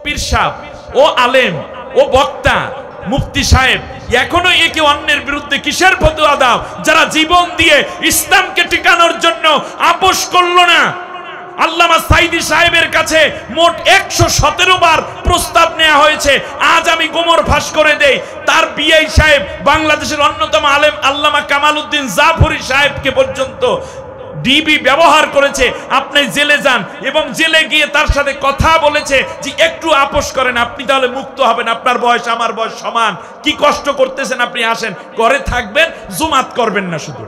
পীর সাহেব, ও আলেম, ও বক্তা, মুফতি সাহেব এখনো একে অন্যের বিরুদ্ধে কিসের ফতোয়া দাও? যারা জীবন দিয়ে ইসলামকে টিকানোর জন্য আপোষ করলো না। আল্লামা সাইদি সাহেবের কাছে মোট 117 বার প্রস্তাব নেওয়া হয়েছে। আজ আমি গোমর ফাঁস করে দেই, তার বিআই সাহেব বাংলাদেশের অন্যতম আলেম আল্লামা কামাল উদ্দিন জাফরি সাহেবকে পর্যন্ত ডিবি ব্যবহার করেছে। আপনি জেলে যান এবং জেলে গিয়ে তার সাথে কথা বলেছে যে একটু আপোষ করেন, আপনি তাহলে মুক্ত হবেন, আপনার বয়স আমার বয়স সমান, কি কষ্ট করতেছেন আপনি আসেন, ঘরে থাকবেন, জুমাত করবেন না। শুধু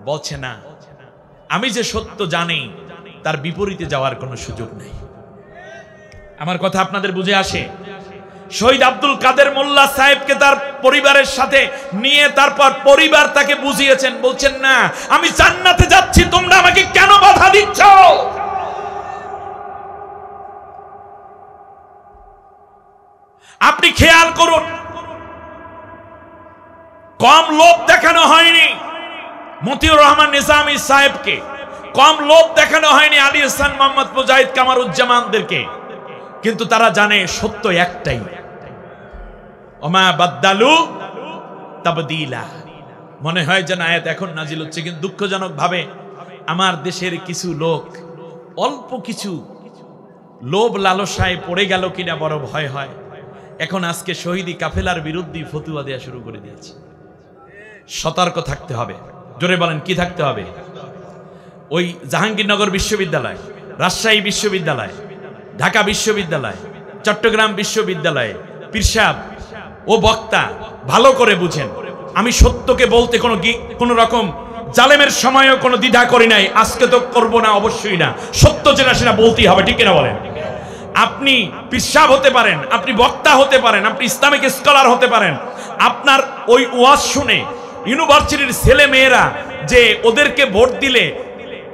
বলছে না, আমি যে সত্য জানি তার বিপরীতে যাওয়ার কোনো সুযোগ নেই। আমার কথা আপনাদের বুঝে আসে? শহীদ আব্দুল কাদের মোল্লা সাহেবকে তার পরিবারের সাথে নিয়ে তারপর পরিবার তাকে বুঝিয়েছেন, বলছেন না আমি জান্নাতে যাচ্ছি, তোমরা আমাকে কেন বাধা দিচ্ছ? আপনি খেয়াল করুন, কম লোভ দেখানো হয়নি মতিউর রহমান নিজামী সাহেবকে, কম লোভ দেখানো হয়নি আলী হাসান মোহাম্মদ মুজাহিদ কামারুজ্জামানদেরকে, কিন্তু তারা জানে সত্য একটাই, ওমা বাদদালু তাবদীলা। মনে হয় যেন আয়াত এখন নাজিল হচ্ছে, কিন্তু দুঃখজনক ভাবে আমার দেশের কিছু লোক অল্প কিছু লোভ লালসায় পড়ে গেল কিনা বড় ভয় হয়। এখন আজকে শহীদি কাফেলার বিরুদ্ধে ফতুয়া দেওয়া শুরু করে দিয়েছে। সতর্ক থাকতে হবে। জোরে বলেন, কি থাকতে হবে? ওই জাহাঙ্গীরনগর বিশ্ববিদ্যালয়, রাজশাহী বিশ্ববিদ্যালয়, ঢাকা বিশ্ববিদ্যালয়, চট্টগ্রাম বিশ্ববিদ্যালয়ে পীর সাহেব ও বক্তা ভালো করে বুঝেন, আমি সত্যকে বলতে কোনো রকম জালেমের সময়ও কোনো দ্বিধা করি নাই, আজকে তো করব না, অবশ্যই না। সত্য যেটা সেটা বলতেই হবে, ঠিক কিনা বলেন? আপনি পীর সাহেব হতে পারেন, আপনি বক্তা হতে পারেন, আপনি ইসলামিক স্কলার হতে পারেন, আপনার ওই ওয়াজ শুনে ইউনিভার্সিটির ছেলে মেয়েরা যে ওদেরকে ভোট দিলে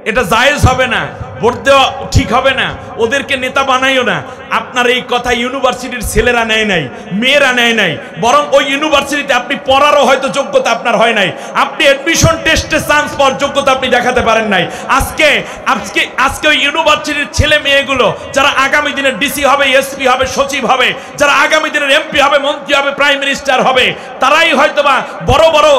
এটা জায়েজ হবে না, ভোট দেওয়া ঠিক হবে না, ওদেরকে নেতা বানাইও না, আপনার এই কথা ইউনিভার্সিটির ছেলেরা নেয় নাই, মেয়েরা নেয় নাই, বরং ওই ইউনিভার্সিটিতে আপনি পড়ারও হয়তো যোগ্যতা আপনার হয় নাই, আপনি অ্যাডমিশন টেস্টে চান্স পাওয়ার যোগ্যতা আপনি দেখাতে পারেন নাই। আজকে ওই ইউনিভার্সিটির ছেলে মেয়েগুলো যারা আগামী দিনের ডিসি হবে, এসপি হবে, সচিব হবে, যারা আগামী দিনের এমপি হবে, মন্ত্রী হবে, প্রাইম মিনিস্টার হবে, তারাই হয়তোবা বড় বড়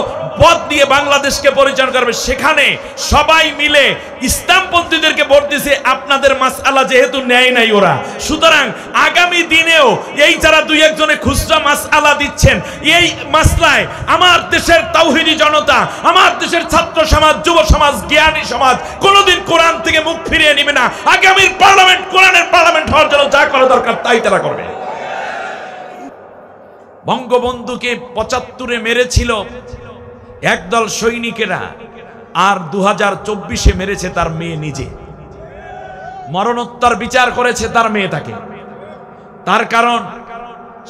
পদ দিয়ে বাংলাদেশকে পরিচালনা করবে। সেখানে সবাই মিলে ইসলামপন্থীদেরকে ভোট দিয়েছে, আপনাদের মাসআলা যেহেতু নেয় নাই ওরা, সুতরাং আগামী দিনেও এই যারা দুই একজনে খুচরা মাসআলা দিচ্ছেন, এই মাসলায় আমার দেশের তাওহীদি জনতা, আমার দেশের ছাত্র সমাজ, যুব সমাজ, জ্ঞানী সমাজ কোনোদিন কোরআন থেকে মুখ ফিরিয়ে নেবে না। আগামীর পার্লামেন্ট কোরআনের পার্লামেন্ট হওয়ার জন্য যা করা দরকার তাই তারা করবে। বঙ্গবন্ধুকে ৭৫-এ মেরেছিল একদল সৈনিকেরা, আর ২০২৪-এ মেরেছে তার মেয়ে নিজে। মরণোত্তর বিচার করেছে তার মেয়েটাকে। তার কারণ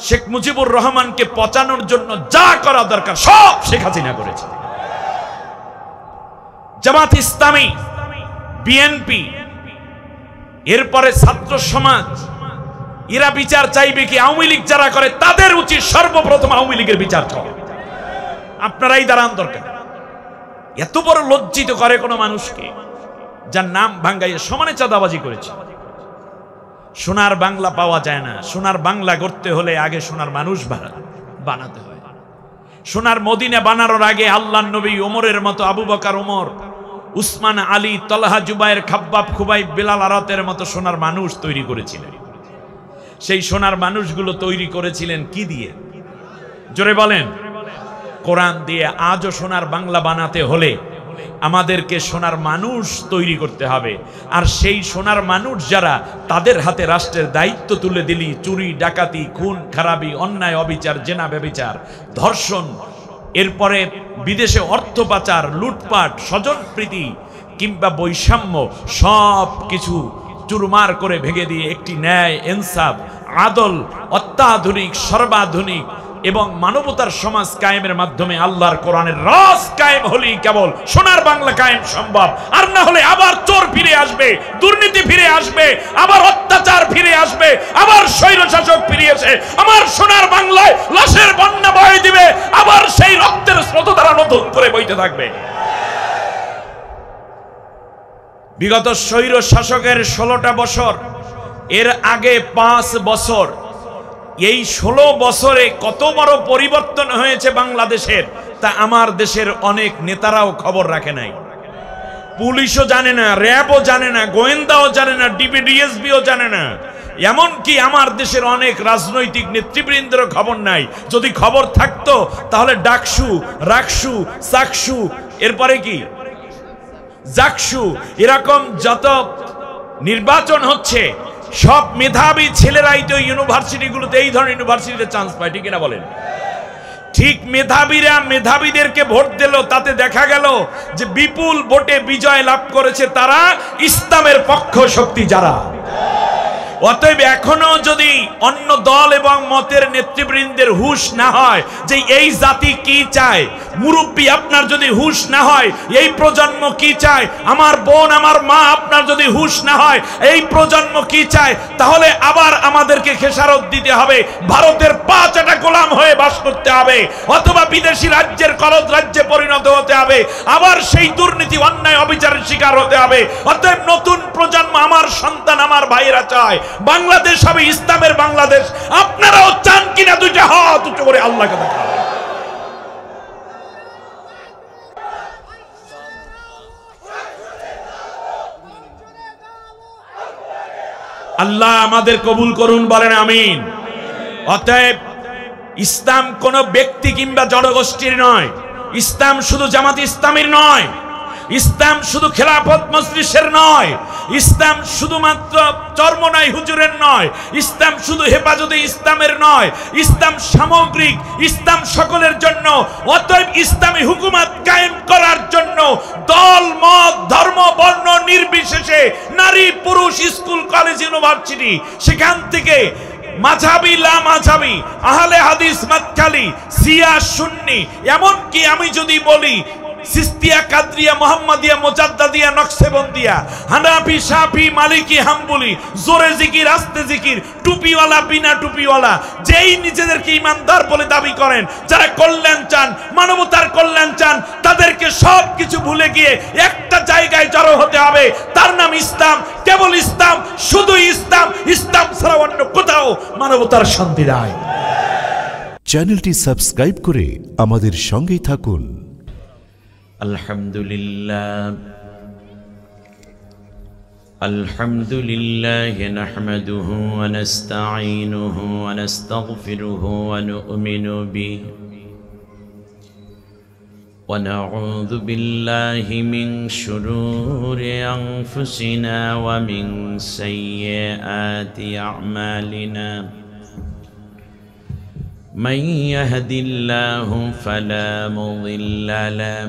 শেখ মুজিবুর রহমানকে পচানোর জন্য যা করা দরকার সব শেখ হাসিনা করেছে। জামাত ইসলামী, বিএনপি, এরপরে ছাত্র সমাজ, এরা বিচার চাইবে কি? আওয়ামী লীগ যারা করে তাদের উচিত সর্বপ্রথম আওয়ামী লীগের বিচার চাওয়া। আপনারাই দাঁড়ান দরকার। এত বড় লজ্জিত করে কোন মানুষকে যার নাম ভাঙ্গাইয়ে সমানে চাঁদাবাজি করেছে। সোনার বাংলা পাওয়া যায় না। সোনার বাংলা গড়তে হলে আগে সোনার মানুষ বানাতে হয়। সোনার মদিনা বানানোর আগে আল্লাহর নবী ওমরের মতো, আবু বকর, ওমর, উসমান, আলী, তলহা, জুবাইর, খাব্বাব, খুবাইব, বেলাল, আরাতের মতো সোনার মানুষ তৈরি করেছিলেন। সেই সোনার মানুষগুলো তৈরি করেছিলেন কি দিয়ে? জোরে বলেন। কোরআন দিয়ে। আজও সোনার বাংলা বানাতে হলে আমাদেরকে সোনার মানুষ তৈরি করতে হবে। আর সেই সোনার মানুষ যারা, তাদের হাতে রাষ্ট্রের দায়িত্ব তুলে দিলি চুরি, ডাকাতি, খুন, খারাপি, অন্যায়, অবিচার, জেনা, ব্যভিচার, ধর্ষণ, এরপরে বিদেশে অর্থ পাচার, লুটপাট, স্বজনপ্রীতি কিংবা বৈষম্য সব কিছু চুরমার করে ভেঙে দিয়ে একটি ন্যায়, ইনসাফ, আদল, অত্যাধুনিক, সর্বাধুনিক এবং মানবতার সমাজ কায়েমের মাধ্যমে আল্লাহর কোরআনের রাজ কায়েম হলেই কেবল সোনার বাংলা কায়েম সম্ভব। আর না হলে আবার চোর ফিরে আসবে, দুর্নীতি ফিরে আসবে, আবার অত্যাচার ফিরে আসবে, আবার স্বৈরশাসক ফিরে এসে আমার সোনার বাংলায় লাশের বন্যা বয়ে দিবে, আবার সেই রক্তের স্রোতধারা নতুন করে বইতে থাকবে। বিগত স্বৈরশাসকের 16টা বছর এর আগে 5 বছর, এই 16 বছরে কত বড় পরিবর্তন হয়েছে বাংলাদেশের, তা আমার দেশের অনেক নেতারাও খবর রাখে নাই। পুলিশও জানে না, র্যাবও জানে না, গোয়েন্দাও জানে না, ডিবিডিএসবিও জানে না, এমনকি আমার দেশের অনেক রাজনৈতিক নেতৃবৃন্দের খবর নাই। যদি খবর থাকতো তাহলে ডাকসু, রাকসু, চাকসু, এরপরে কি জাকসু, এরকম যত নির্বাচন হচ্ছে সব মেধাবী ছেলেরাই তো ইউনিভার্সিটিগুলোতে, এই ধরনের ইউনিভার্সিটিতে চান্স পায়, ঠিক না বলেন? ঠিক মেধাবীরা মেধাবীদেরকে ভোট দিল, তাতে দেখা গেল যে বিপুল ভোটে বিজয় লাভ করেছে তারা ইসলামের পক্ষ শক্তি যারা। অতএব এখনো যদি অন্য দল এবং মতের নেতৃবৃন্দের হুঁশ না হয় যে এই জাতি কি চায়, মুরব্বী আপনার যদি হুঁশ না হয় এই প্রজন্ম কি চায়, আমার বোন আমার মা আপনার যদি হুঁশ না হয় এই প্রজন্ম কি চায়, তাহলে আবার আমাদেরকে খেসারত দিতে হবে, ভারতের পাঁচটা গোলাম হয়ে বাস করতে হবে, অথবা বিদেশি রাজ্যের কলদ রাজ্যে পরিণত হতে হবে, আবার সেই দুর্নীতি অন্যায় অবিচারের শিকার হতে হবে। অতএব নতুন প্রজন্ম, আমার সন্তান আমার ভাইয়েরা চায় বাংলাদেশ হবে ইসলামের বাংলাদেশ। আপনারাও চান কিনা দুইটা হাত উঁচু করে আল্লাহকে দেখাবেন। আল্লাহ আমাদের কবুল করুন, বলেন আমিন। অতএব ইসলাম কোন ব্যক্তি কিংবা জনগোষ্ঠীর নয়, ইসলাম শুধু জামাত ইসলামীর নয়, ইসলাম শুধু খেলাফত মজলিসের নয়, ইসলাম শুধুমাত্র চরমনাই হুজুরের নয়, ইসলাম শুধু হেফাজতে ইসলামের নয়, ইসলাম সামগ্রিক, ইসলাম সকলের জন্য। অতএব ইসলামী হুকুমত কায়েম করার জন্য দল মত ধর্ম বর্ণ নির্বিশেষে নারী পুরুষ স্কুল কলেজ ইউনিভার্সিটি, সেখান থেকে মাঝহাবি লা মাঝহাবি, আহলে হাদিস মাতখালি, শিয়া সুন্নি, এমনকি আমি যদি বলি সিস্তিয়া কাদরিয়া মোহাম্মদিয়া মোজাদ্দাদিয়া নকশবন্দিয়া, হানাফি শাফি মালিকি হাম্বলি, জোরে জিকির আস্তে জিকির, টুপিওয়ালা বিনা টুপিওয়ালা, যেই নিজেদেরকে ইমানদার বলে দাবি করেন, যারা কল্যাণ চান, মানবতার কল্যাণ চান, তাদেরকে সব কিছু ভুলে গিয়ে একটা জায়গায় জড়ো হতে হবে, তার নাম ইসলাম, কেবল ইসলাম, শুধু ইসলাম, ইসলাম ছাড়া অন্য কোথাও মানবতার শান্তি নাই। চ্যানেলটি সাবস্ক্রাইব করে আমাদের সঙ্গেই থাকুন। আলহামদুলিল্লাহ নাহমাদুহু ওয়া নাস্তাঈনুহু ওয়া নাস্তাগফিরুহু ওয়া নু'মিনু বিহি ওয়া নাউযু বিল্লাহি মিন শুরুরি আনফুসিনা ওয়া মিন সাইয়্যাতি আ'মালিনা। من يهد الله فلا مضل له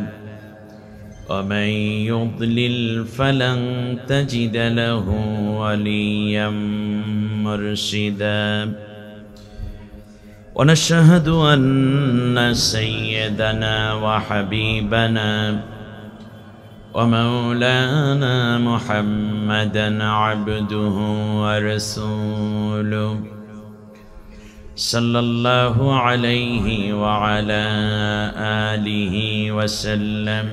ومن يضلل فلن تجد له وليا مرشدا. ونشهد أن سيدنا وحبيبنا ومولانا محمدا عبده ورسوله صلى الله عليه وعلى آله وسلم.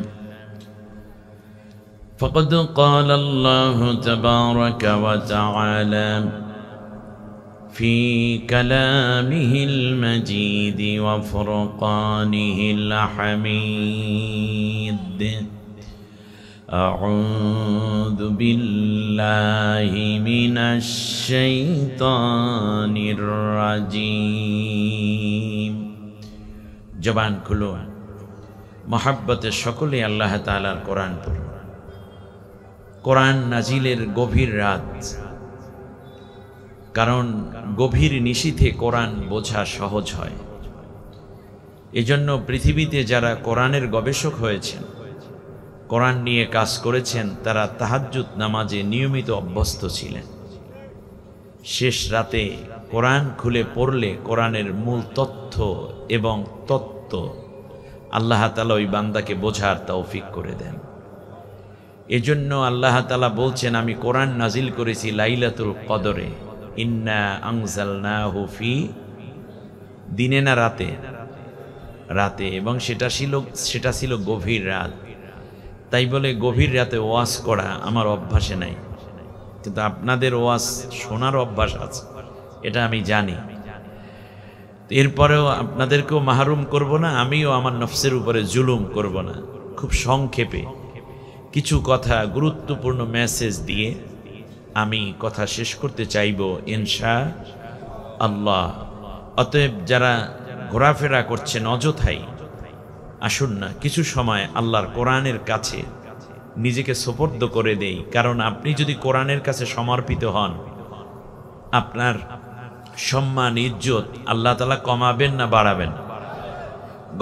فقد قال الله تبارك وتعالى في كلامه المجيد وفرقانه الحميد: أعوذ بالله من الشيطان الرجيم. জবান খুলো, মহব্বতের সকলে আল্লাহ তাআলার কোরআন পড়ো। কোরআন নাজিলের গভীর রাত, কারণ গভীর নিশীথে কোরআন বোঝা সহজ হয়। এজন্য পৃথিবীতে যারা কোরআনের গবেষক হয়েছেন, কোরআন নিয়ে কাজ করেছেন, তারা তাহাজ্জুদ নামাজে নিয়মিত অভ্যস্ত ছিলেন। শেষ রাতে কোরআন খুলে পড়লে কোরআনের মূল তথ্য এবং তত্ত্ব আল্লাহ তাআলা ওই বান্দাকে বোঝার তৌফিক করে দেন। এজন্য আল্লাহ তাআলা বলছেন, আমি কোরআন নাজিল করেছি লাইলাতুল কদরে, ইন্না আনজালনাহু ফি, দিনে না রাতে? রাতে, এবং সেটা ছিল গভীর রাত। তাই বলে গভীর রাতে ওয়াজ করা আমার অভ্যাসে নাই। কিন্তু আপনাদের ওয়াজ শোনার অভ্যাস আছে, এটা আমি জানি। এরপরেও আপনাদেরকেও মাহরুম করব না, আমিও আমার নফসের উপরে জুলুম করব না। খুব সংক্ষেপে কিছু কথা, গুরুত্বপূর্ণ মেসেজ দিয়ে আমি কথা শেষ করতে চাইব ইনশাআল্লাহ। অতএব যারা ঘোরাফেরা করছেন অযথাই, আসুন না কিছু সময় আল্লাহর কোরআনের কাছে নিজেকে সোপর্দ করে দেই। কারণ আপনি যদি কোরআনের কাছে সমর্পিত হন, আপনার সম্মান ইজ্জত আল্লাহ তাআলা কমাবেন না বাড়াবেন?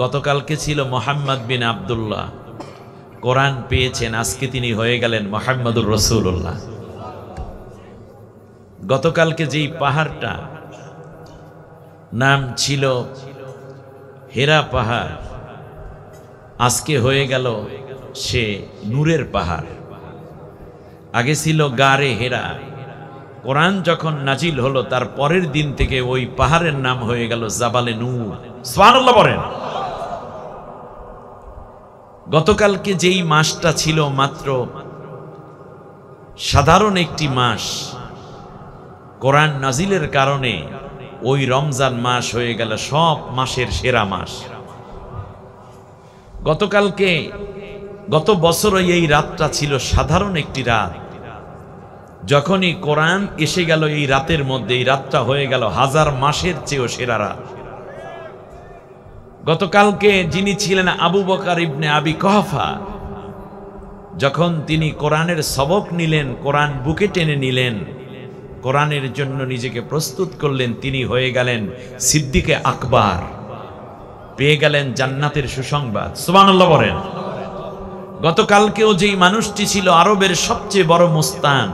গতকালকে ছিল মোহাম্মদ বিন আব্দুল্লাহ, কোরআন পেয়েছেন, আজকে তিনি হয়ে গেলেন মুহাম্মদুর রাসূলুল্লাহ। গতকালকে যেই পাহাড়টা নাম ছিল হেরা পাহাড়, আজকে হয়ে গেল সে নূরের পাহাড়। আগে ছিল গারে হেরা। কোরআন যখন নাজিল হলো তার পরের দিন থেকে ওই পাহাড়ের নাম হয়ে গেল জাবালে নূর। সুবহানাল্লাহ বলেন। গতকালকে যেই মাসটা ছিল মাত্র সাধারণ একটি মাস, কোরআন নাজিলের কারণে ওই রমজান মাস হয়ে গেল সব মাসের সেরা মাস। গতকালকে, গত বছর এই রাতটা ছিল সাধারণ একটি রাত। যখনই কোরআন এসে গেল এই রাতের মধ্যে, এই রাতটা হয়ে গেল হাজার মাসের চেয়েও সেরা রাত। গতকালকে যিনি ছিলেন আবু বকর ইবনে আবি কুহাফা, যখন তিনি কোরআনের সবক নিলেন, কোরআন বুকে টেনে নিলেন, কোরআনের জন্য নিজেকে প্রস্তুত করলেন, তিনি হয়ে গেলেন সিদ্দিকে আকবর, পেয়ে গেলেন জান্নাতের সুসংবাদ। সুবহানাল্লাহ বলেন। গতকালকেও যেই মানুষটি ছিল আরবের সবচেয়ে বড় মুস্তান,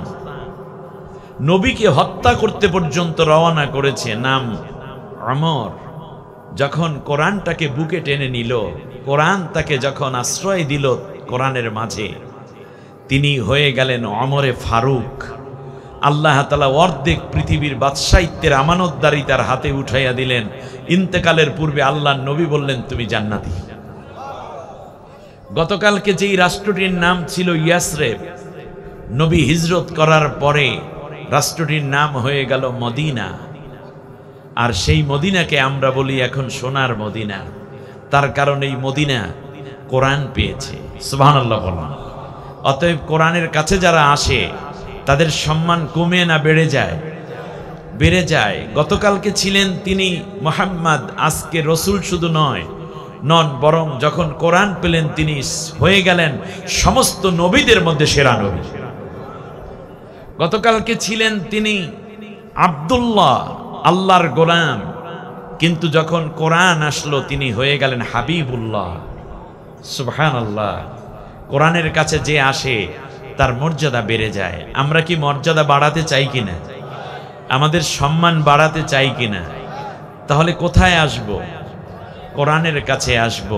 নবীকে হত্যা করতে পর্যন্ত রওনা করেছে, নাম ওমর, যখন কোরআনটাকে বুকে টেনে নিল, কোরআন তাকে যখন আশ্রয় দিল কোরআনের মাঝে, তিনি হয়ে গেলেন ওমরে ফারুক। আল্লাহ তাআলা অর্ধেক পৃথিবীর বাদশাহিত্বের আমানতদারি তার হাতে উঠাইয়া দিলেন। ইন্তেকালের পূর্বে আল্লাহর নবী বললেন, তুমি জান্নাতি। গতকালকে যেই রাষ্ট্রটির নাম ছিল ইয়াসরেব, নবী হিজরত করার পরে রাষ্ট্রটির নাম হয়ে গেল মদিনা। আর সেই মদিনাকে আমরা বলি এখন সোনার মদিনা। তার কারণ এই মদিনা কোরআন পেয়েছে। সুবহানাল্লাহ বলেন। অতএব কোরআনের কাছে যারা আসে তাদের সম্মান কমে না বেড়ে যায়? বেড়ে যায়। গতকালকে ছিলেন তিনি মুহাম্মদ, আজকে রসুল শুধু নন, বরং যখন কোরআন পেলেন তিনি হয়ে গেলেন সমস্ত নবীদের মধ্যে সেরা নবী। গতকালকে ছিলেন তিনি আব্দুল্লাহ, আল্লাহর গোলাম, কিন্তু যখন কোরআন আসলো তিনি হয়ে গেলেন হাবিবুল্লাহ। সুবহানাল্লাহ। কোরআনের কাছে যে আসে তার মর্যাদা বেড়ে যায়। আমরা কি মর্যাদা বাড়াতে চাই কিনা? আমাদের সম্মান বাড়াতে চাই কিনা? তাহলে কোথায় আসব? কোরআনের কাছে আসব।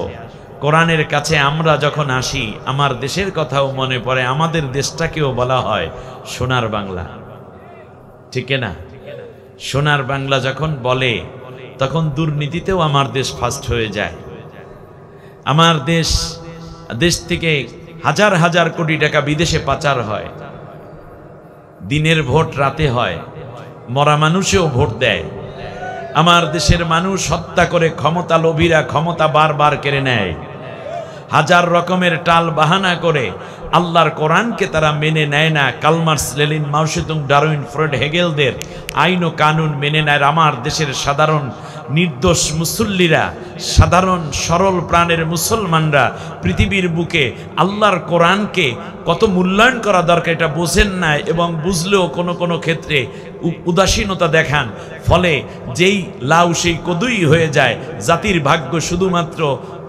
কোরআনের কাছে আমরা যখন আসি, আমার দেশের কথাও মনে পড়ে। আমাদের দেশটাকেও বলা হয় সোনার বাংলা, ঠিক না? সোনার বাংলা যখন বলে তখন দুর্নীতিতেও আমার দেশ ফার্স্ট হয়ে যায়। আমার দেশ থেকে হাজার হাজার কোটি টাকা বিদেশে পাচার হয়। দিনের ভোট রাতে হয়, মরা মানুষেও ভোট দেয়। আমার দেশের মানুষ হত্যা করে ক্ষমতা লোভীরা ক্ষমতা বারবার কেড়ে নেয়। হাজার রকমের টাল বাহানা করে আল্লাহর কোরআনকে তারা মেনে নেয় না। Karl Marx, Lenin, Mao Tse tung, Darwin, Freud, হেগেলদের আইন ও কানুন মেনে নেয়। আমার দেশের সাধারণ নির্দোষ মুসল্লিরা, সাধারণ সরল প্রাণের মুসলমানরা পৃথিবীর বুকে আল্লাহর কোরআনকে কত মূল্যায়ন করা দরকার এটা বোঝেন না, এবং বুঝলেও কোনো কোনো ক্ষেত্রে উদাসীনতা দেখান। ফলে যেই লাউ সেই কদুই হয়ে যায়। জাতির ভাগ্য শুধুমাত্র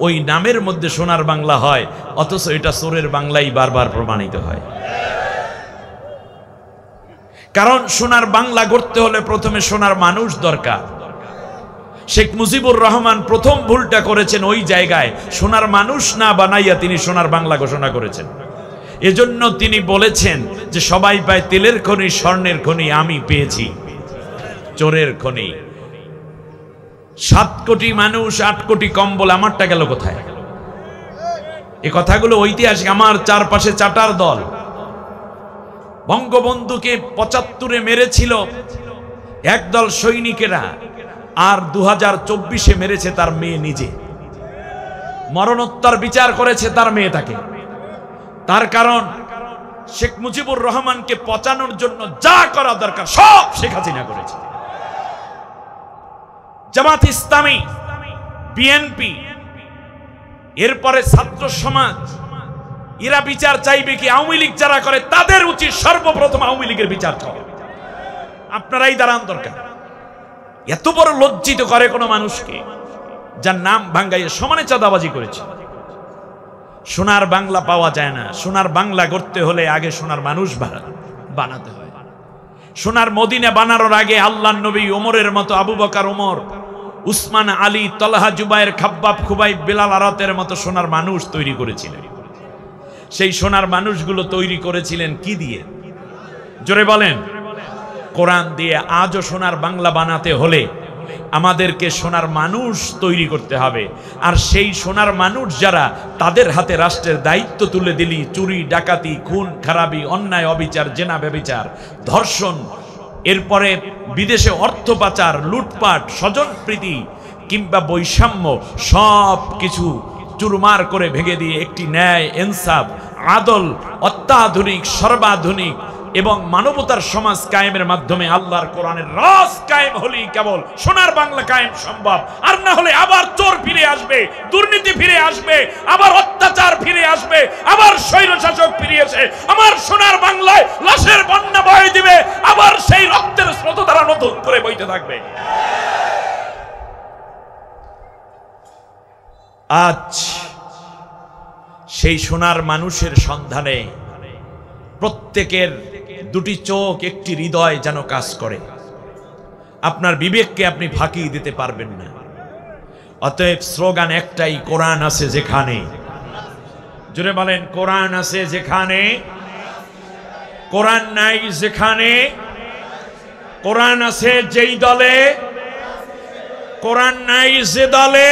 ওই নামের মধ্যে সোনার বাংলা হয়, অথচ এটা চোরের বাংলাই বারবার প্রমাণিত হয়। কারণ সোনার বাংলা গড়তে হলে প্রথমে সোনার মানুষ দরকার। শেখ মুজিবুর রহমান প্রথম ভুলটা করেছেন ওই জায়গায়, সোনার মানুষ না বানাইয়া তিনি সোনার বাংলা ঘোষণা করেছেন। এজন্য তিনি বলেছেন যে সবাই পায় তেলের খনি, স্বর্ণের খনি, আমি পেয়েছি চোরের খনি। 7 কোটি মানুষ, 8 কোটি কম্বল, আমারটা গেল কোথায়? এ কথাগুলো ঐতিহাসিক। আমার চারপাশে চাটার দল, বঙ্গবন্ধুকে ৭৫-এ মেরেছিল একদল সৈনিকেরা, আর ২০২৪-এ মেরেছে তার মেয়ে নিজে। মরণোত্তর বিচার করেছে তার মেয়েটাকে। তার কারণ শেখ মুজিবুর রহমানকে পচানোর জন্য যা করা দরকার সব শেখ হাসিনা করেছে। জামাত ইসলামী, বিএনপি, এরপরে ছাত্র সমাজ, এরা বিচার চাইবে কি? আওয়ামী লীগ যারা করে তাদের উচিত সর্বপ্রথম আওয়ামী লীগের বিচার চাওয়া। আপনারাই দাঁড়ান দরকার। এত বড় লজ্জিত করে কোনো মানুষকে যার নাম ভাঙ্গাইয়ে সমানে চাঁদাবাজি করেছে। সোনার বাংলা পাওয়া যায় না। সোনার বাংলা গড়তে হলে আগে সোনার মানুষ বানাতে হয়। সোনার মদিনা বানানোর আগে আল্লাহর নবী ওমরের মতো, আবু বকর, ওমর, উসমান, আলী, তলহা, জুবায়ের, খাব্বাব, খুবাইব, বেলাল, আরাতের মতো সোনার মানুষ তৈরি করেছিলেন। সেই সোনার মানুষগুলো তৈরি করেছিলেন কি দিয়ে? জোরে বলেন। কোরআন দিয়ে। আজও সোনার বাংলা বানাতে হলে আমাদেরকে সোনার মানুষ তৈরি করতে হবে। আর সেই সোনার মানুষ যারা, তাদের হাতে রাষ্ট্রের দায়িত্ব তুলে দিলি চুরি, ডাকাতি, খুন খারাপি, অন্যায়, অবিচার, জেনা, ব্যভিচার, ধর্ষণ, এরপরে বিদেশে অর্থ পাচার, লুটপাট, স্বজনপ্রীতি কিংবা বৈষম্য সব কিছু চুরমার করে ভেঙে দিয়ে একটি ন্যায়, ইনসাফ, আদল, অত্যাধুনিক, সর্বাধুনিক এবং মানবতার সমাজ কায়েমের মাধ্যমে আল্লাহর কোরআনের রাজ কায়েম হলেই কেবল সোনার বাংলা কায়েম সম্ভব। আর না হলে আবার চোর ফিরে আসবে, দুর্নীতি ফিরে আসবে, আবার অত্যাচার ফিরে আসবে, আবার স্বৈরশাসক ফিরে এসে আমার সোনার বাংলায় লাশের বন্যা বয়ে দিবে, আবার সেই রক্তের স্রোত দ্বারা নতুন করে বইতে থাকবে। আজ সেই সোনার মানুষের সন্ধানে প্রত্যেকের দুটি চোখ, একটি হৃদয় যেন কাজ করে। আপনার বিবেককে আপনি ফাঁকি দিতে পারবেন না। অতএব স্লোগান একটাই, কোরআন আছে যেখানে। জোরে বলেন, কোরআন আছে যেখানে, কোরআন নাই যেখানে। কোরআন আছে যেই দলে, কোরআন নাই যে দলে।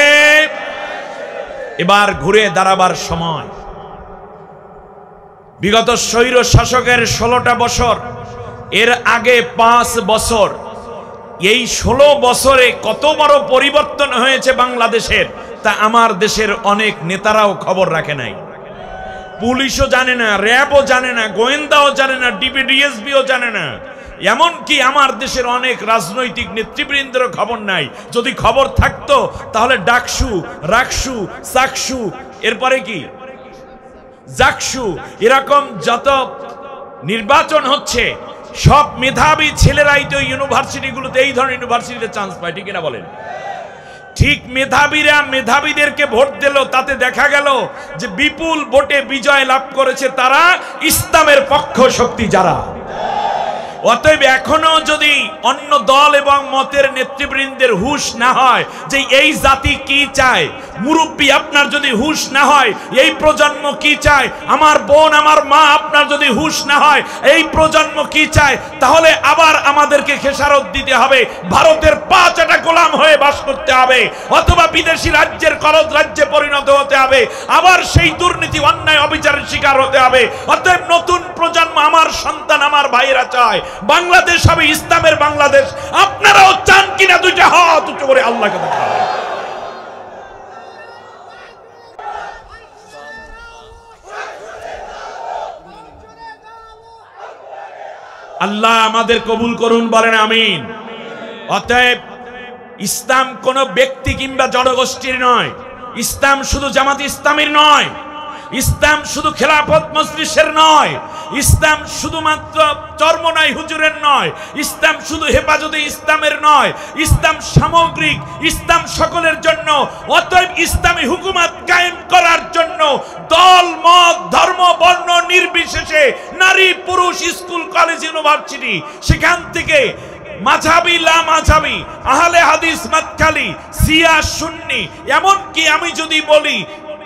এবার ঘুরে দাঁড়াবার সময়। বিগত স্বৈর শাসকের 16টা বছর, এর আগে 5 বছর, এই 16 বছরে কত বড় পরিবর্তন হয়েছে বাংলাদেশের, তা আমার দেশের অনেক নেতারাও খবর রাখে নাই। পুলিশও জানে না, র্যাবও জানে না, গোয়েন্দাও জানে না, ডিবিডিএসবিও জানে না। এমনকি আমার দেশের অনেক রাজনৈতিক নেতৃবৃন্দের খবর নাই। যদি খবর থাকতো তাহলে ডাকসু, রাকসু, চাকসু, এরপরে কি জাকসু, এরকম যত নির্বাচন হচ্ছে সব মেধাবী ছেলেরাই তো ইউনিভার্সিটিগুলোতে, এই ধরনের ইউনিভার্সিটিতে চান্স পায়। ঠিক না বলেন? ঠিক মেধাবীরা মেধাবীদেরকে ভোট দিল, তাতে দেখা গেল যে বিপুল ভোটে বিজয় লাভ করেছে তারা, ইসলামের পক্ষ শক্তি যারা। অতএব এখনো যদি অন্য দল এবং মতের নেতৃবৃন্দের হুঁশ না হয় যে এই জাতি কি চায়, মুরব্বী আপনার যদি হুঁশ না হয় এই প্রজন্ম কি চায়, আমার বোন, আমার মা আপনার যদি হুঁশ না হয় এই প্রজন্ম কি চায়, তাহলে আবার আমাদেরকে খেসারত দিতে হবে, ভারতের 5 গোলাম হয়ে বাস করতে হবে, অথবা বিদেশি রাজ্যের কলদ রাজ্যে পরিণত হতে হবে, আবার সেই দুর্নীতি, অন্যায়, অবিচারের শিকার হতে হবে। অতএব নতুন প্রজন্ম, আমার সন্তান, আমার ভাইয়েরা চায় বাংলাদেশ হবে ইসলামের বাংলাদেশ। আপনারাও চান কিনা? দুইটা হাত উঁচু করে আল্লাহকে দেখান। আল্লাহ আমাদের কবুল করুন, বলেন আমিন। অতএব ইসলাম কোন ব্যক্তি কিংবা জনগোষ্ঠীর নয়, ইসলাম শুধু জামাত ইসলামীর নয়, ইসলাম শুধু খেলাফত মজলিসের নয়, ইসলাম শুধুমাত্র চরমনাই হুজুরের নয়, ইসলাম শুধু হেফাজতে ইসলামের নয়, ইসলাম সামগ্রিক, ইসলাম সকলের জন্য। অতএব ইসলামী হুকুমত কায়েম করার জন্য দল, মত, ধর্ম, বর্ণ নির্বিশেষে নারী, পুরুষ, স্কুল, কলেজ, ইউনিভার্সিটি, সেখান থেকে মাঝহাবি, লা মাঝহাবি, আহলে হাদিস, মাতকালি, শিয়া, সুন্নি, এমনকি আমি যদি বলি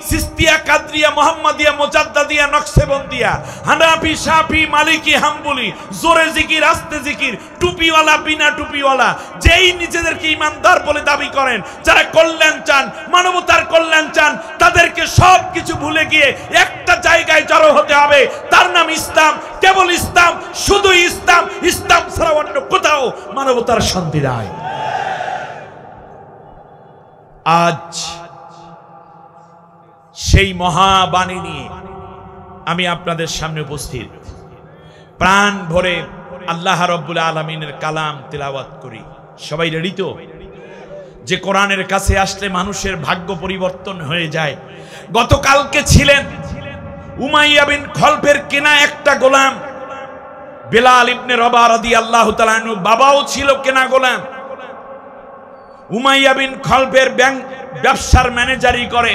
সিস্তিয়া, কাদরিয়া, মোহাম্মদিয়া, মোজাদ্দাদিয়া, নকশবন্দিয়া, হানাফি, শাফি, মালিকি, হাম্বলি, জোরে জিকির, আস্তে জিকির, টুপিওয়ালা, বিনা টুপিওয়ালা, যেই নিজেদেরকে ইমানদার বলে দাবি করেন, যারা কল্যাণ চান, মানবতার কল্যাণ চান, তাদেরকে সব কিছু ভুলে গিয়ে একটা জায়গায় জড়ো হতে হবে, তার নাম ইসলাম। কেবল ইসলাম, শুধু ইসলাম। ইসলাম ছাড়া অন্য কোথাও মানবতার শান্তি নাই। আজ সেই মহাবাণী নিয়ে আমি আপনাদের সামনে উপস্থিত। প্রাণ ভরে আল্লাহ রাব্বুল আলামিনের কালাম তিলাওয়াত করি। সবাই রেডি তো? যে কোরআনের কাছে আসলে মানুষের ভাগ্য পরিবর্তন হয়ে যায়। গতকালকে ছিলেন উমাইয়া বিন খলফের কেনা একটা গোলাম বেলাল ইবনে রবা রাদিয়াল্লাহু তাআলা আনহু, বাবাও ছিল কেনা গোলাম। উমাইয়া বিন খলফের ব্যবসার ম্যানেজারি করে।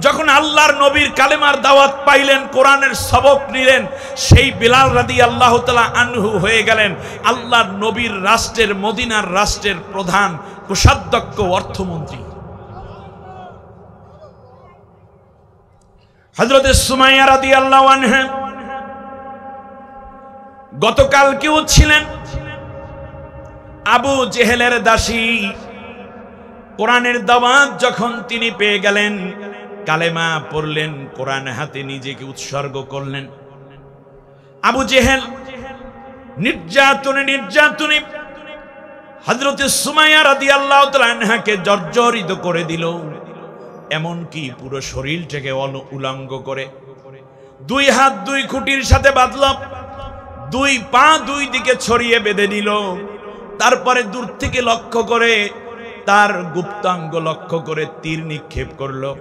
যখন আল্লাহর নবীর কালেমার দাওয়াত পাইলেন, কোরআনের সবক নিলেন, সেই বেলাল রাদিয়াল্লাহু তাআলা আনহু হয়ে গেলেন আল্লাহর নবীর রাষ্ট্রের, মদিনার রাষ্ট্রের প্রধান কোষাধ্যক্ষ, অর্থমন্ত্রী। হযরত সুমাইয়া রাদিয়াল্লাহু আনহা গতকাল কেউ ছিলেন আবু জেহেলের দাসী। কোরআনের দাওয়াত যখন তিনি পেয়ে গেলেন, কালেমা পড়লেন, কোরআন হাতে নিজেকে উৎসর্গ করলেন। আবু জেহেল নির্যাতনে হযরত সুমাইয়া রাদিয়াল্লাহু তাআলা আনহাকে জর্জরিত করে দিল, এমনকি পুরো শরীরটাকে উলঙ্গ করে দুই হাত দুই খুঁটির সাথে বাঁধল, দুই পা দুই দিকে ছড়িয়ে বেঁধে নিল। তারপরে দূর থেকে লক্ষ্য করে, তার গুপ্তাঙ্গ লক্ষ্য করে তীর নিক্ষেপ করলো।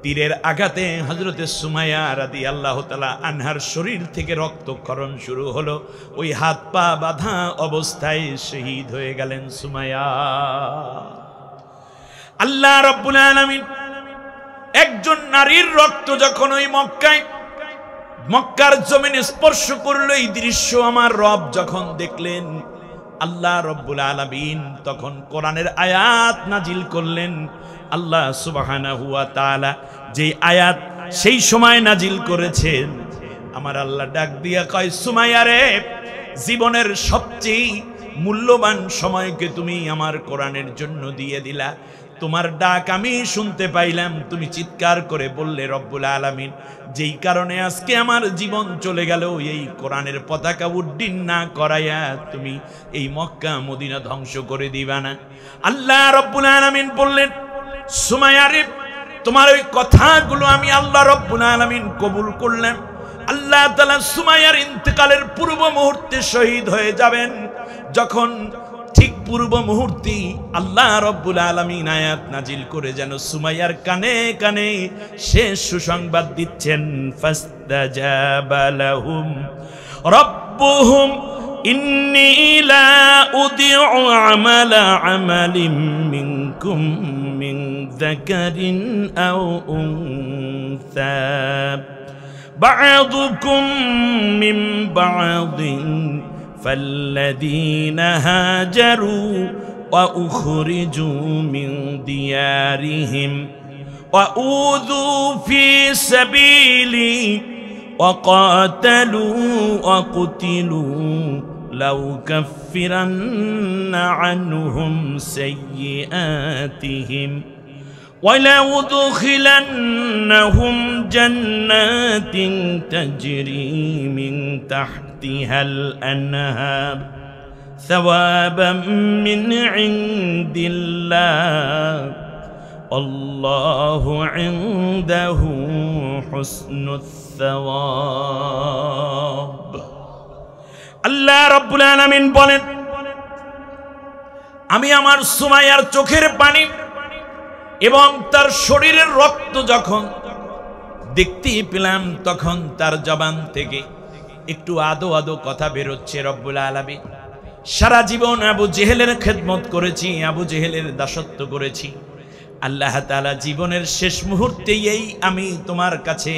তীরের আঘাতে হযরতে সুমাইয়া রাদিয়াল্লাহু তাআলা আনহার শরীর থেকে রক্তক্ষরণ শুরু হলো। ওই হাত পা বাঁধা অবস্থায় শহীদ হয়ে গেলেন সুমাইয়া। আল্লাহ রাব্বুল আলামিন একজন নারীর রক্ত যখন ওই মক্কার জমিনে স্পর্শ করলো, এই দৃশ্য আমার রব যখন দেখলেন, আল্লাহ রাব্বুল আলামিন তখন কোরআনের আয়াত নাজিল করলেন। আল্লাহ সুবহানাহু ওয়া তাআলা যে আয়াত সেই সময় নাজিল করেছেন, আমার আল্লাহ ডাক দিয়া কয়, সুমাইয়া রে, জীবনের সবচেয়ে মূল্যবান সময়কে তুমি আমার কোরআনের জন্য দিয়ে দিলা। তোমার ডাক আমি শুনতে পাইলাম, তুমি চিৎকার করে বললে রব্বুল আলামিন, যেই কারণে আজকে আমার জীবন চলে গেল, এই কোরআনের পতাকা উড্ডীন না করাইয়া তুমি এই মক্কা মদিনা ধ্বংস করে দিবা না। আল্লাহ রব্বুল আলামিন বললেন, সুমাইয়া রে, তোমার ওই কথাগুলো আমি আল্লাহ রব্বুল আলামিন কবুল করলাম। আল্লাহ তাআলা সুমাইয়ার ইন্তেকালের পূর্ব মুহূর্তে শহীদ হয়ে যাবেন। যখন ঠিক পূর্ব মুহূর্তে আল্লাহ রব্বুল আলামিন আয়াত নাজিল করে যেন সুমাইয়ার কানে কানে শেষ সুসংবাদ দিচ্ছেন, ফাস্তাজাবা লাহুম রাব্বুহুম ইন্নী লা উদিউ আমালা আমালিম মিনকুম মিন যাকারিন আও উনসা বা'দুকুম মিন বা'দিন فالذين هاجروا وأخرجوا من ديارهم وأوذوا في سبيلي وقاتلوا وقتلوا لأكفرن عنهم سيئاتهم ولأدخلنهم جنات تجري من تحتها الأنهار ثوابا من عند الله والله عنده حسن الثواب। আল্লাহ রাব্বুল আলামিন বলেন, আমি আমার সুমাইয়ার চোখের পানি এবং তার শরীরের রক্ত যখন দেখতে পেলাম, তখন তার জবান থেকে একটু আদো আদো কথা বেরোচ্ছে। রব্বুল আলামিন, সারা জীবন আবু জেহেলের খেদমত করেছি, আবু জেহেলের দাসত্ব করেছি। আল্লাহ তাআলা জীবনের শেষ মুহূর্তেই আমি তোমার কাছে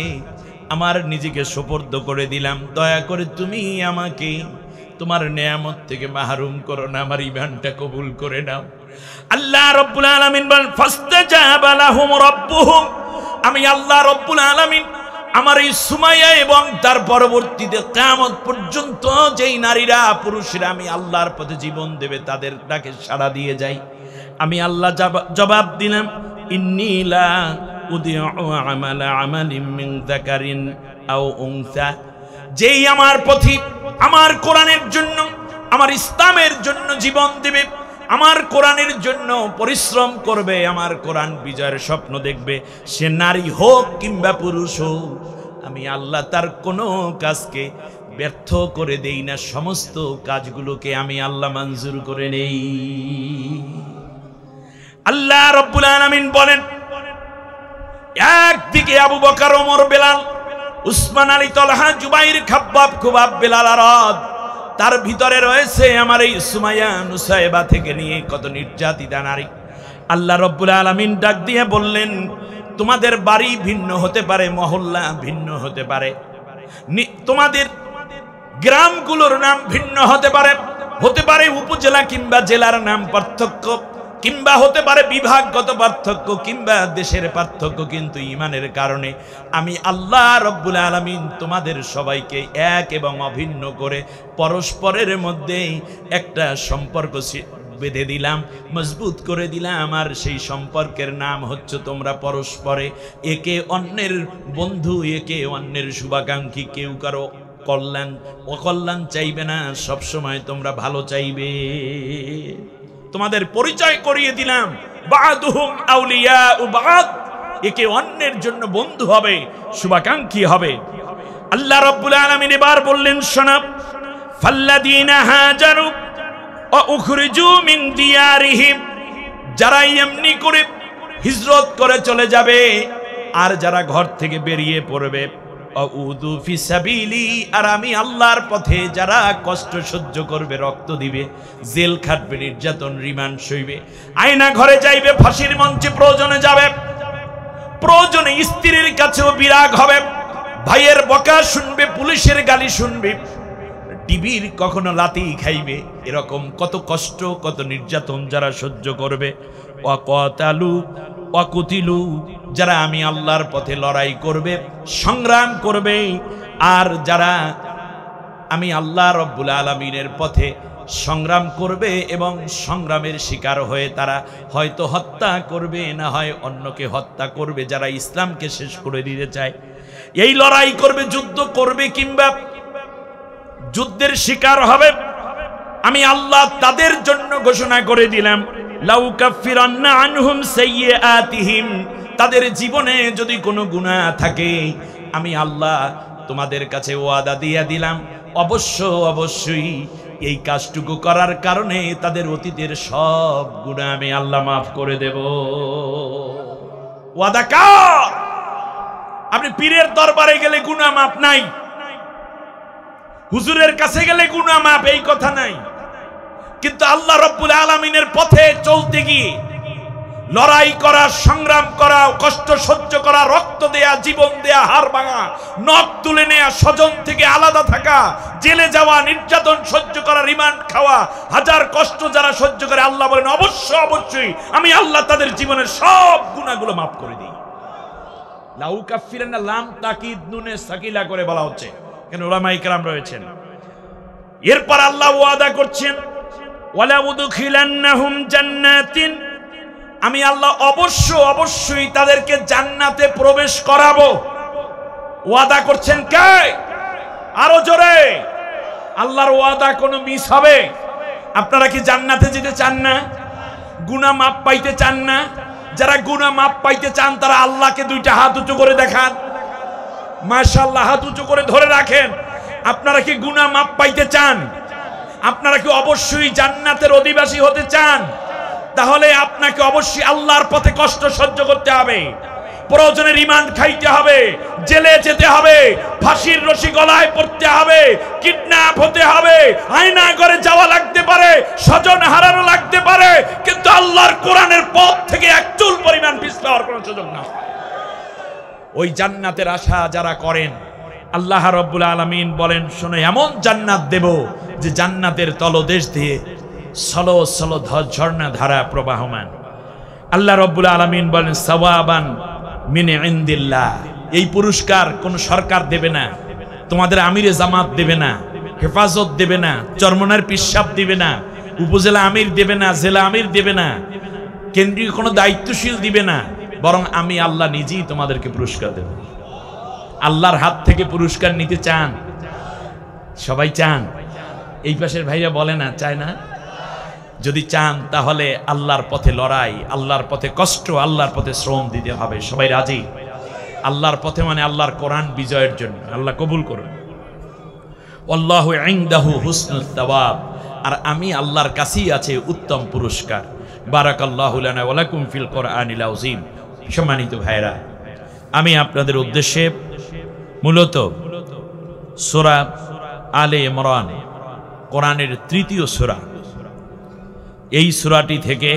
আমার নিজেকে সুপর্দ করে দিলাম। দয়া করে তুমি আমাকে তোমার নেয়ামত থেকে মাহরুম করো না, আমার ঈমানটা কবুল করে নাও। আল্লাহ রাব্বুল আলামিন বলেন, ফাস্তাজাবা লাহুম রাব্বুহুম, আমি আল্লাহ রাব্বুল আলামিন আমার এই সুমাইয়া এবং তার পরবর্তীতে কিয়ামত পর্যন্ত যেই নারীরা পুরুষরা আমি আল্লাহর পথে জীবন দেবে তাদের ডাকে সাড়া দিয়ে যাই। আমি আল্লাহ জবাব দিলাম, ইন্নী লা উদিউ আমালা আমালিন মিন যাকারিন আও উনসা, যেই আমার পথে আমার কোরআনের জন্য আমার ইসলামের জন্য জীবন দেবে, আমার কোরআনের জন্য পরিশ্রম করবে, আমার কোরআন বিজয়ের স্বপ্ন দেখবে, সে নারী হোক কিংবা পুরুষ হোক, আমি আল্লাহ তার কোনো কাজকে ব্যর্থ করে দেই না, সমস্ত কাজগুলোকে আমি আল্লাহ মঞ্জুর করে নেই। আল্লাহ রাব্বুল আলামিন বলেন, একদিকে আবু বকর, ওমর, বেলাল, উসমান, আলী, তলহা, জুবাইর, খাব্বাব, খুবাব, বেলাল, আরাদ, তার ভিতরে রয়েছে আমার এই সুমাইয়া, নুসাইবা থেকে নিয়ে কত নির্যাতিতা নারী। আল্লাহ রাব্বুল আলামিন ডাক দিয়ে বললেন, তোমাদের বাড়ি ভিন্ন হতে পারে, মহল্লা ভিন্ন হতে পারে, তোমাদের গ্রামগুলোর নাম ভিন্ন হতে পারে উপজেলা কিংবা জেলার নাম পার্থক্য, কিংবা হতে পারে বিভাগগত পার্থক্য, কিংবা দেশের পার্থক্য, কিন্তু ঈমানের কারণে আমি আল্লাহ রাব্বুল আলামিন তোমাদের সবাইকে এক এবং অভিন্ন করে পরস্পরের মধ্যে একটা সম্পর্ক বেঁধে দিলাম, মজবুত করে দিলাম। আর সেই সম্পর্কের নাম হচ্ছে তোমরা পরস্পরে একে অন্যের বন্ধু, একে অন্যের শুভাকাঙ্ক্ষী, কেউ কারো কল্যাণ অকল্যাণ চাইবে না, সবসময় তোমরা ভালো চাইবে। তোমাদের পরিচয় করিয়ে দিলাম, বা'দুহুম আউলিয়াউ বা'দ, একে অন্যের জন্য বন্ধু হবে, শুভাকাঙ্ক্ষী হবে। আল্লাহ রাব্বুল আলামিন এবার বললেন, শোনো, ফাল্লাযীনা হাজারু ওয়া উখরিজু মিন দিয়ারিহিম, যারা এমনি করে হিজরত করে চলে যাবে আর যারা ঘর থেকে বেরিয়ে পড়বে, আউযু ফি সাবিলি, আর আমি আল্লাহর পথে যারা কষ্ট সহ্য করবে, রক্ত দিবে, জেল খাটবে, নির্যাতন রিমান্ড সইবে, আয়না ঘরে যাইবে, ফাঁসির মঞ্চে প্রয়োজনে যাবে, প্রয়োজনে স্ত্রীর কাছেও বিরাগ হবে, ভাইয়ের বকা শুনবে, পুলিশের গালি শুনবে, টিভির কখনো লাথি খাইবে, এরকম কত কষ্ট কত নির্যাতন যারা সহ্য করবে, ওয়াকাতালু ওয়াকুতিলু, যারা আমি আল্লাহর পথে লড়াই করবে, সংগ্রাম করবে, আর যারা আমি আল্লাহ রাব্বুল আলামিনের পথে সংগ্রাম করবে এবং সংগ্রামের শিকার হয়ে তারা হয়তো হত্যা করবে, না হয় অন্যকে হত্যা করবে, যারা ইসলামকে শেষ করে দিতে চায়, এই লড়াই করবে, যুদ্ধ করবে কিংবা যুদ্ধের শিকার হবে, আমি আল্লাহ তাদের জন্য ঘোষণা করে দিলাম, লাউ কাফিরান্না আনহুম সাইয়্যাতিহিম, তাদের জীবনে যদি কোনো গুনাহ থাকে আমি আল্লাহ তোমাদের কাছে ওয়াদা দিয়ে দিলাম, অবশ্যই এই কাজটুকু করার কারণে তাদের অতীতের সব গুনাহ আমি আল্লাহ মাফ করে দেব। ওয়াদা কার? আপনি পীরের দরবারে গেলে গুনাহ মাফ নাই, হুজুরের কাছে গেলে গুনাহ মাফ, এই কথা নাই, কিন্তু আল্লাহ রাব্বুল আলামিনের পথে চলতে গিয়ে লড়াই করা, সংগ্রাম করা, কষ্ট সহ্য করা, রক্ত দেয়া, জীবন দেয়া, হাড় ভাঙা, নখ তুলে নেয়া, স্বজন থেকে আলাদা থাকা, জেলে যাওয়া, নির্যাতন সহ্য করা, রিমান্ড খাওয়া, হাজার কষ্ট যারা সহ্য করে, আল্লাহ বলেন অবশ্যই আমি আল্লাহ তাদের জীবনের সব গুনাহগুলো মাফ করে দিই। লাউ কাফিরান্না, লাম তাকিদ নুনে সাকিলা করে বলা হচ্ছে, কেন উলামায়ে কেরাম রয়েছেন। এরপর আল্লাহ ওয়াদা করছেন, ওয়ালা উদখিলান্নাহুম জান্নাতিন, আমি আল্লাহ অবশ্যই তাদেরকে জান্নাতে প্রবেশ করাবো। ওয়াদা করছেন কে? আরো জোরে। আল্লাহর ওয়াদা কোনো মিস হবে? আপনারা কি জান্নাতে যেতে চান না? গুনাহ মাফ পাইতে চান না? যারা গুনাহ মাফ পাইতে চান তারা আল্লাহকে দুইটা হাত উঁচু করে দেখান, মাশাআল্লাহ, হাত উঁচু করে ধরে রাখেন। আপনারা কি গুনাহ মাফ পাইতে চান? আপনারা কি অবশ্যই জান্নাতের অধিবাসী হতে চান? তাহলে আপনাকে অবশ্যই আল্লাহর পথে কষ্ট সহ্য করতে হবে, প্রয়োজনে রিমান্ড খাইতে হবে, জেলে যেতে হবে, ফাঁসির রশি গলায় পড়তে হবে, কিডন্যাপ হতে হবে, আয়না ঘরে যাওয়া লাগতে পারে, স্বজন হারানো লাগতে পারে, কিন্তু আল্লাহর কোরআনের পথ থেকে এক চুল পরিমাণ পিছলে হওয়ার কোনো সুযোগ না। ওই জান্নাতের আশা যারা করেন, আল্লাহ রাব্বুল আলামিন বলেন, শোনো, এমন জান্নাত দেব যে জান্নাতের তলদেশ দিয়ে সলো ঝর্ণা ধারা প্রবাহমান। আল্লাহ রাব্বুল আলামিন বলেন, সাওয়াবান মিন ইনদিল্লাহ। এই পুরস্কার কোন সরকার দেবে না, তোমাদের আমিরে জামাত দেবে না, হেফাজত দেবে না, চরমনার পিসাব দেবে না, উপজেলা আমির দেবে না, জেলা আমির দেবে না, কেন্দ্রীয় কোনো দায়িত্বশীল দিবে না, বরং আমি আল্লাহ নিজেই তোমাদেরকে পুরস্কার দেব। আল্লাহর হাত থেকে পুরস্কার নিতে চান? সবাই চান? এই পাশের ভাইরা বলে না চায় না? যদি চান তাহলে আল্লাহর পথে লড়াই, আল্লাহর পথে কষ্ট, আল্লাহর পথে শ্রম দিতে হবে। সবাই রাজি? আল্লাহর পথে মানে আল্লাহর কোরআন বিজয়ের জন্য। আল্লাহ কবুল করুন। আল্লাহু ইনদাহু হুসনুত তাওয়াব, আর আমি আল্লাহর কাছেই আছে উত্তম পুরস্কার। বারাকাল্লাহু লানা ওয়া লাকুম ফিল কোরআনিল আযীম। সম্মানিত ভাইরা, আমি আপনাদের উদ্দেশ্যে মূলত সূরা আলে ইমরান, কোরআনের তৃতীয় সূরা, এই সূরাটি থেকে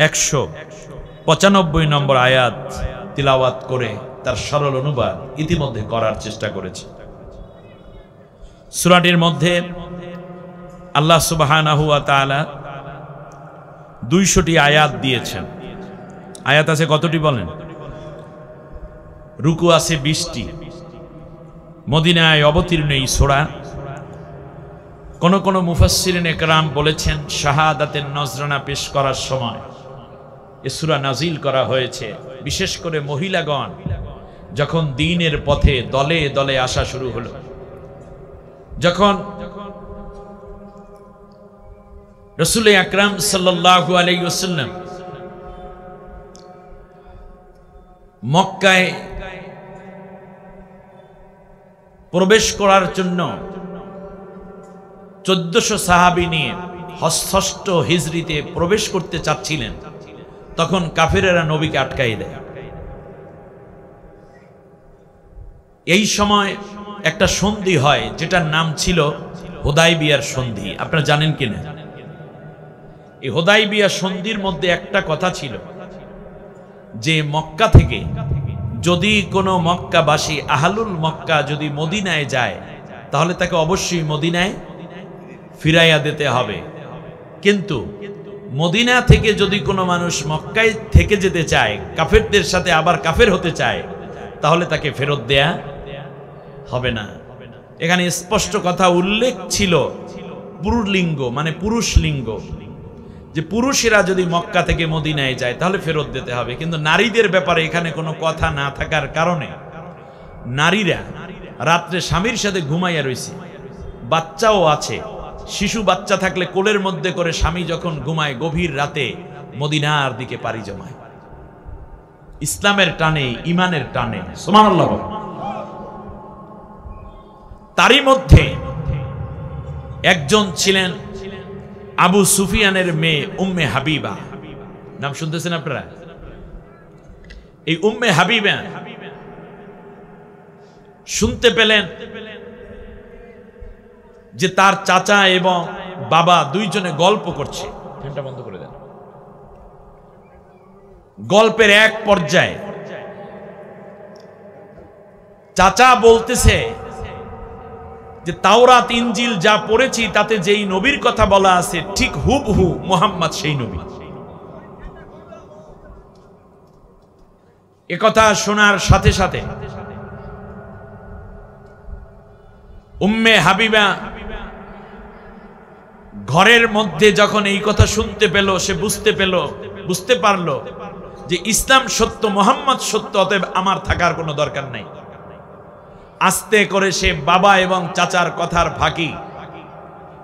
195 নম্বর আয়াত তিলাওয়াত করে তার সরল অনুবাদ ইতিমধ্যে করার চেষ্টা করেছি। সূরাটির মধ্যে আল্লাহ সুবহানাহু ওয়া তাআলা 200টি আয়াত দিয়েছেন। আয়াত আছে কতটি বলেন? রুকু আছে 20টি। মদিনায় অবতীর্ণ এই সূরা, কোন কোন মুফাসসিরিন ইকরাম বলেছেন শাহাদাতের নজরানা পেশ করার সময় এই সূরা নাজিল করা হয়েছে, বিশেষ করে মহিলাগণ যখন দ্বীনের পথে দলে দলে আসা শুরু হলো, যখন রাসূল আকরাম সাল্লাল্লাহু আলাইহি ওয়াসাল্লাম মক্কায় প্রবেশ করার জন্য 1400 সাহাবী নিয়ে ষষ্ঠ হিজরিতে প্রবেশ করতে চাচ্ছিলেন, তখন কাফেরেরা নবীকে আটকাই দেয়। এই সময় একটা সন্ধি হয় যেটার নাম ছিল হুদায়বিয়ার সন্ধি। আপনারা জানেন কিনা? এই হুদায়বিয়া সন্ধির মধ্যে একটা কথা ছিল যে মক্কা থেকে যদি কোনো মক্কাবাসী আহলুল মক্কা যদি মদিনায় যায় তাহলে তাকে অবশ্যই মদিনায় ফিরাইয়া দিতে হবে, কিন্তু মদিনা থেকে যদি কোনো মানুষ মক্কায় থেকে যেতে চায়, কাফেরদের সাথে আবার কাফের হতে চায়, তাহলে তাকে ফেরত দেয়া হবে না। এখানে স্পষ্ট কথা উল্লেখ ছিল পুরুলিঙ্গ মানে পুরুষ লিঙ্গ, যে পুরুষেরা যদি মক্কা থেকে মদিনায় যায় তাহলে ফেরত দিতে হবে, কিন্তু নারীদের ব্যাপারে এখানে কোনো কথা না থাকার কারণে নারীরা রাত্রে স্বামীর সাথে ঘুমাইয়া রয়েছে, বাচ্চাও আছে, শিশু বাচ্চা থাকলে কোলের মধ্যে করে স্বামী যখন ঘুমায় গভীর রাতে মদিনার দিকে পাড়ি জমায়, ইসলামের টানে, ইমানের টানে। সুবহানাল্লাহ। তারই মধ্যে একজন ছিলেন আবু সুফিয়ানের মেয়ে উম্মে হাবিবা। নাম শুনতেছেন আপনারা? এই উম্মে হাবিবা শুনতে পেলেন যে তার চাচা এবং বাবা দুইজনে গল্প করছে। ফ্যানটা বন্ধ করে দেন। গল্পের এক পর্যায়ে চাচা বলতেছে যে তাওরাত ইনজিল যা পড়েছি তাতে যেই নবীর কথা বলা আছে ঠিক হুবহু মুহাম্মদ সেই নবী। একথা শোনার সাথে সাথে উম্মে হাবিবা ঘরের মধ্যে যখন এই কথা শুনতে পেল, সে বুঝতে পারল যে ইসলাম সত্য, মুহাম্মদ সত্য, অতএব আমার থাকার কোনো দরকার নাই। আস্তে করে সে বাবা এবং চাচার কথার ফাঁকি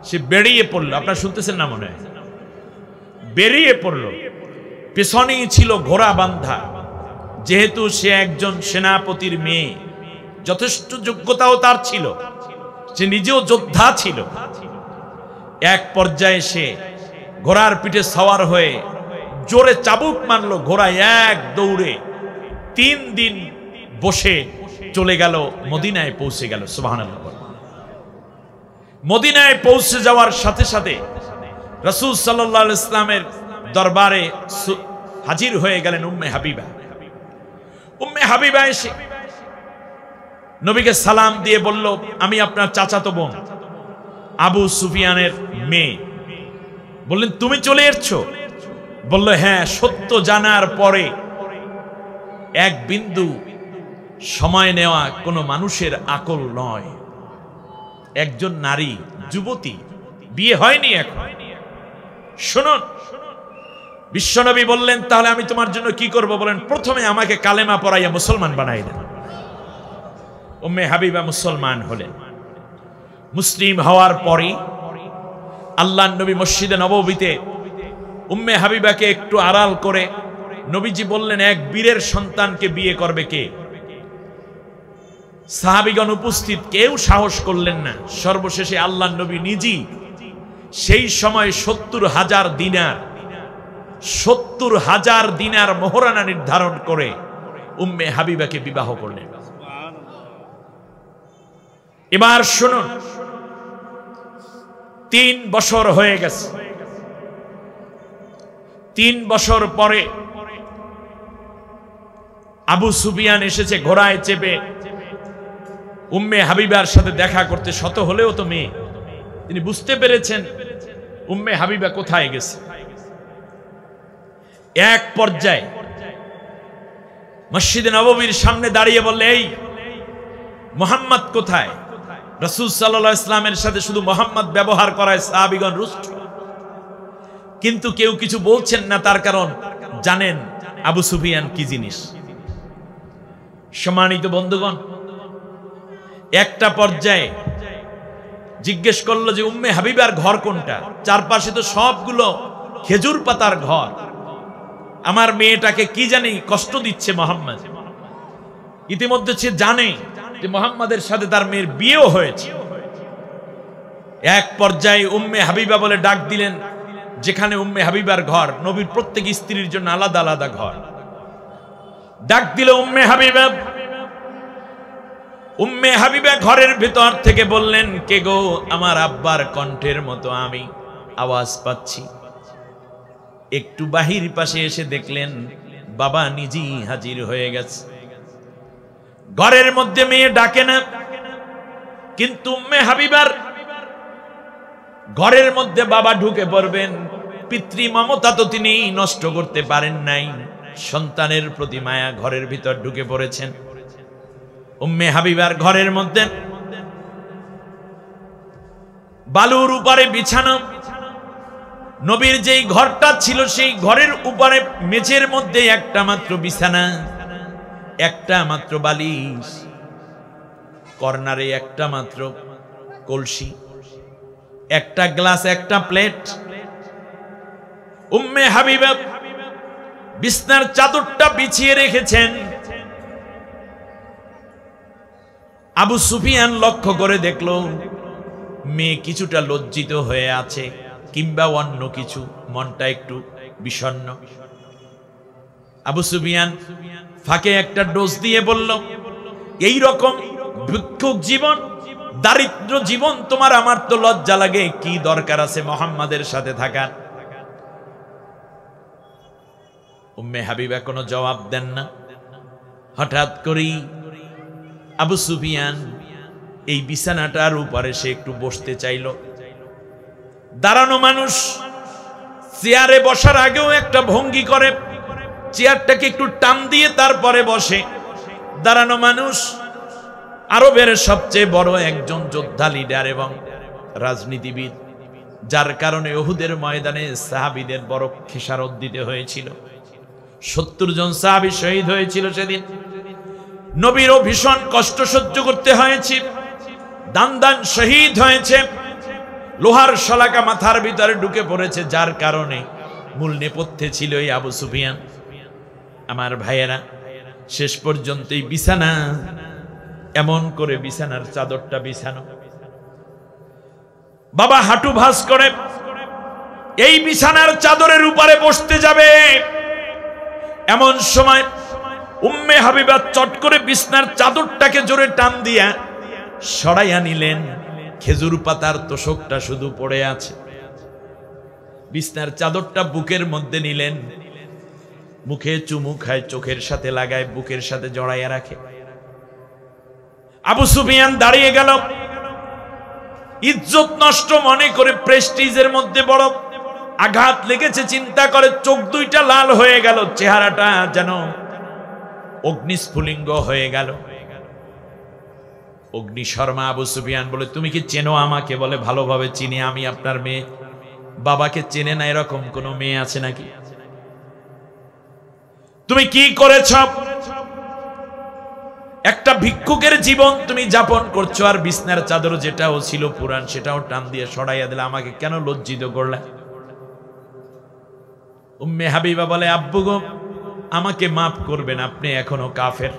সে বেরিয়ে পড়ল। আপনারা শুনতেছেন না মনে হয়? বেরিয়ে পড়ল। পেছনেই ছিল ঘোড়া বান্ধা, যেহেতু সে একজন সেনাপতির মেয়ে, যথেষ্ট যোগ্যতাও তার ছিল, সে নিজেও যোদ্ধা ছিল। এক পর্যায়ে সে ঘোড়ার পিঠে সওয়ার হয়ে জোরে চাবুক মারলো, ঘোড়া এক দৌড়ে 3 দিন বসে চলে গেল, মদিনায় পৌঁছে গেল। সুবহানাল্লাহ। মদিনায় পৌঁছে যাওয়ার সাথে সাথে রাসূল সাল্লাল্লাহু আলাইহি ইসলামের দরবারে হাজির হয়ে গেলেন উম্মে হাবিবা। উম্মে হাবিবা এসে নবীকে সালাম দিয়ে বলল, আমি আপনার চাচাতো বোন আবু সুফিয়ানের মেয়ে। বললেন, তুমি চলে এসছো? বলল, হ্যাঁ। সত্য জানার পরে এক বিন্দু সময় নেওয়া কোনো মানুষের আকল নয়। একজন নারী যুবতী, বিয়ে হয়নি এখন, শুনুন, বিশ্বনবী বললেন তাহলে আমি তোমার জন্য কি করব? বলেন প্রথমে আমাকে কালেমা পড়াইয়া মুসলমান বানাই দেন। উম্মে হাবিবা মুসলমান হলেন। মুসলিম হওয়ার পরে আল্লাহর নবী মসজিদে নববীতে উম্মে হাবিবাকে একটু আড়াল করে নবীজি বললেন, এক বীরের সন্তানকে বিয়ে করবে কে? সাহাবীগণ উপস্থিত, কেউ সাহস করলেন না। সর্বশেষে আল্লাহর নবী নিজেই সেই সময় 70,000 দিনার মোহরানা নির্ধারণ করে উম্মে হাবিবাকে বিবাহ করলেন। এবার শুনুন, 3 বছর হয়ে গেছে। 3 বছর পরে আবু সুফিয়ান এসেছে ঘোড়ায় চেপে উম্মে হাবিবার সাথে দেখা করতে। শত হলেও তো মেয়ে, তিনি বুঝতে পেরেছেন উম্মে হাবিবা কোথায় গেছে। এক পর্যায়ে মসজিদে নববীর সামনে দাঁড়িয়ে বললে, এই মুহাম্মদ কোথায়? রাসূল সাল্লাল্লাহু আলাইহি ওয়াসাল্লামের সাথে শুধু মুহাম্মদ ব্যবহার করায় সাহাবীগণ রুষ্ট, কিন্তু কেউ কিছু বলছেন না। তার কারণ জানেন আবু সুফিয়ান কি জিনিস। সম্মানিত বন্ধুগণ, একটা পর্যায়ে জিজ্ঞেস করলো যে উম্মে হাবিবার ঘর কোনটা? চারপাশে তো সবগুলো খেজুর পাতার ঘর, আমার মেয়েটাকে কি জানি কষ্ট দিচ্ছে মুহাম্মদ। ইতিমধ্যে সে জানে যে মুহাম্মাদের সাথে তার মেয়ের বিয়েও হয়েছে। এক পর্যায়ে উম্মে হাবিবা বলে ডাক দিলেন যেখানে উম্মে হাবিবার ঘর। নবীর প্রত্যেক স্ত্রীর জন্য আলাদা আলাদা ঘর। ডাক দিল উম্মে হাবিবা। উম্মে হাবিবা ঘরের ভিতর থেকে বললেন, কে গো? আমার আব্বার কণ্ঠের মতো আমি আওয়াজ পাচ্ছি। একটু বাহির পাশে এসে দেখলেন বাবা নিজেই হাজির হয়ে গেছে। ঘরের মধ্যে মেয়ে ডাকে না, কিন্তু উম্মে হাবিবার ঘরের মধ্যে বাবা ঢুকে পড়বেন। পিতৃ মমতা তো তিনি নষ্ট করতে পারেন নাই, সন্তানের প্রতি মায়া ঘরের ভিতর ঢুকে পড়েছেন। উম্মে হাবিবার ঘরের মধ্যে বালুর উপরে বিছানো। নবীর যেই ঘরটা ছিল সেই ঘরের উপরে মেঝের মধ্যে একটা মাত্র বিছানা, একটা মাত্র বালিশ, কর্নারে একটা মাত্র কলসি, একটা গ্লাস, একটা প্লেট। উম্মে হাবিবা বিছনার চাদরটা বিছিয়ে রেখেছেন। আবু সুফিয়ান লক্ষ্য করে দেখল মেয়ে কিছুটা লজ্জিত হয়ে আছে, কিংবা অন্য কিছু, মনটা একটু বিষণ্ণ। আবু সুফিয়ান ফাঁকে একটা ডোজ দিয়ে বলল, এই রকম ভিক্ষুক জীবন, দারিদ্র জীবন তোমার, আমার তো লজ্জা লাগে, কি দরকার আছে মুহাম্মাদের সাথে থাকার? উম্মে হাবিবা কোনো জবাব দেন না। হঠাৎ করেই আবু সুফিয়ান এই বিছানাটার উপরে সে একটু বসতে চাইল। দাঁড়ানো মানুষ চেয়ারে বসার আগেও একটা ভঙ্গি করে, চেয়ারটাকে একটু টান দিয়ে তারপরে বসে। দাঁড়ানো মানুষ আরবের সবচেয়ে বড় একজন যোদ্ধা, লিডার এবং রাজনীতিবিদ, যার কারণে উহুদের ময়দানে সাহাবীদের বড় খেসারত দিতে হয়েছিল। 70 জন সাহাবী শহীদ হয়েছিল সেদিন। নবীরও ভীষণ কষ্ট সহ্য করতে হয়েছে, দান শহীদ হয়েছে, লোহার শলাকা মাথার ভিতরে ঢুকে পড়েছে, যার কারণে মূল নেপথ্যে ছিল এই আবু সুফিয়ান। আমার ভাইয়েরা, শেষ পর্যন্ত এই বিছানা, এমন করে বিছানার চাদরটা বিছানো, বাবা হাঁটু ভাঁজ করে এই বিছানার চাদরের উপরে বসতে যাবে। এমন সময় উম্মে হাবিবা চট করে বিছানার চাদরটাকে জোরে টান দিয়া সরাইয়া নিলেন। খেজুর পাতার তোষকটা শুধু পড়ে আছে। বিছানার চাদরটা বুকের মধ্যে নিলেন, মুখে চুমু খায়, চোখের সাথে লাগায়, বুকের সাথে জড়াইয়া রাখে। আবু সুফিয়ান দাঁড়িয়ে গেল, ইজ্জত নষ্ট মনে করে, প্রেস্টিজের মধ্যে বড় আঘাত লেগেছে চিন্তা করে চোখ দুইটা লাল হয়ে গেল, চেহারাটা যেন অগ্নিস্ফুলিঙ্গ হয়ে গেল। অগ্নিশর্মা আবু সুফিয়ান বলে, তুমি কি চেনো আমাকে? বলে, ভালোভাবে চিনি, আমি আপনার মেয়ে। বাবাকে চেনে না এরকম কোন মেয়ে আছে নাকি? তুমি কি করেছ? একটা ভিক্ষুকের জীবন তুমি যাপন করছো, আর বিছনার চাদর যেটাও ছিল পুরান সেটাও টান দিয়ে সরাইয়া দিলে, আমাকে কেন লজ্জিত করলে? উম্মে হাবিবা বলে, আব্বু গো, আমাকে মাফ করবেন, আপনি এখনো কাফের।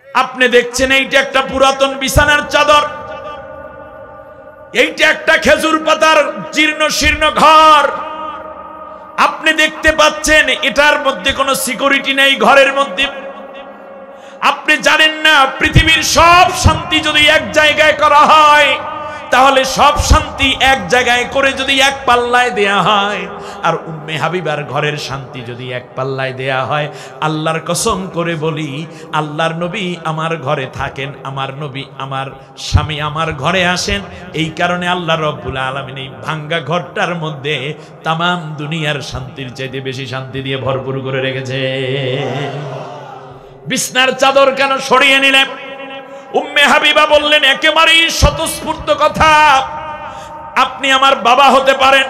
আপনি দেখছেন এইটা একটা পুরাতন বিছানার চাদর, এইটা একটা খেজুর পাতার জীর্ণ শীর্ণ ঘর। আপনি দেখতে পাচ্ছেন এটার মধ্যে কোনো সিকিউরিটি নেই ঘরের মধ্যে। আপনি জানেন না পৃথিবীর সব শান্তি যদি এক জায়গায় করা হয়, তাহলে সব শান্তি এক জায়গায় করে যদি এক পাল্লায় দেয়া হয়, আর উম্মে হাবিবার ঘরের শান্তি যদি এক পাল্লায় দেয়া হয়, আল্লাহর কসম করে বলি, আল্লাহর নবী আমার ঘরে থাকেন, আমার নবী আমার স্বামী আমার ঘরে আসেন। এই কারণে আল্লাহ রব্বুল আলামিন এই ভাঙ্গা ঘরটার মধ্যে তামাম দুনিয়ার শান্তির চাইতে বেশি শান্তি দিয়ে ভরপুর করে রেখেছে। বিছনার চাদর কেন সরিয়ে নিলেন? উম্মে হাবিবা বললেন, একেবারেই স্বতঃস্ফূর্ত কথা, আপনি আমার বাবা হতে পারেন,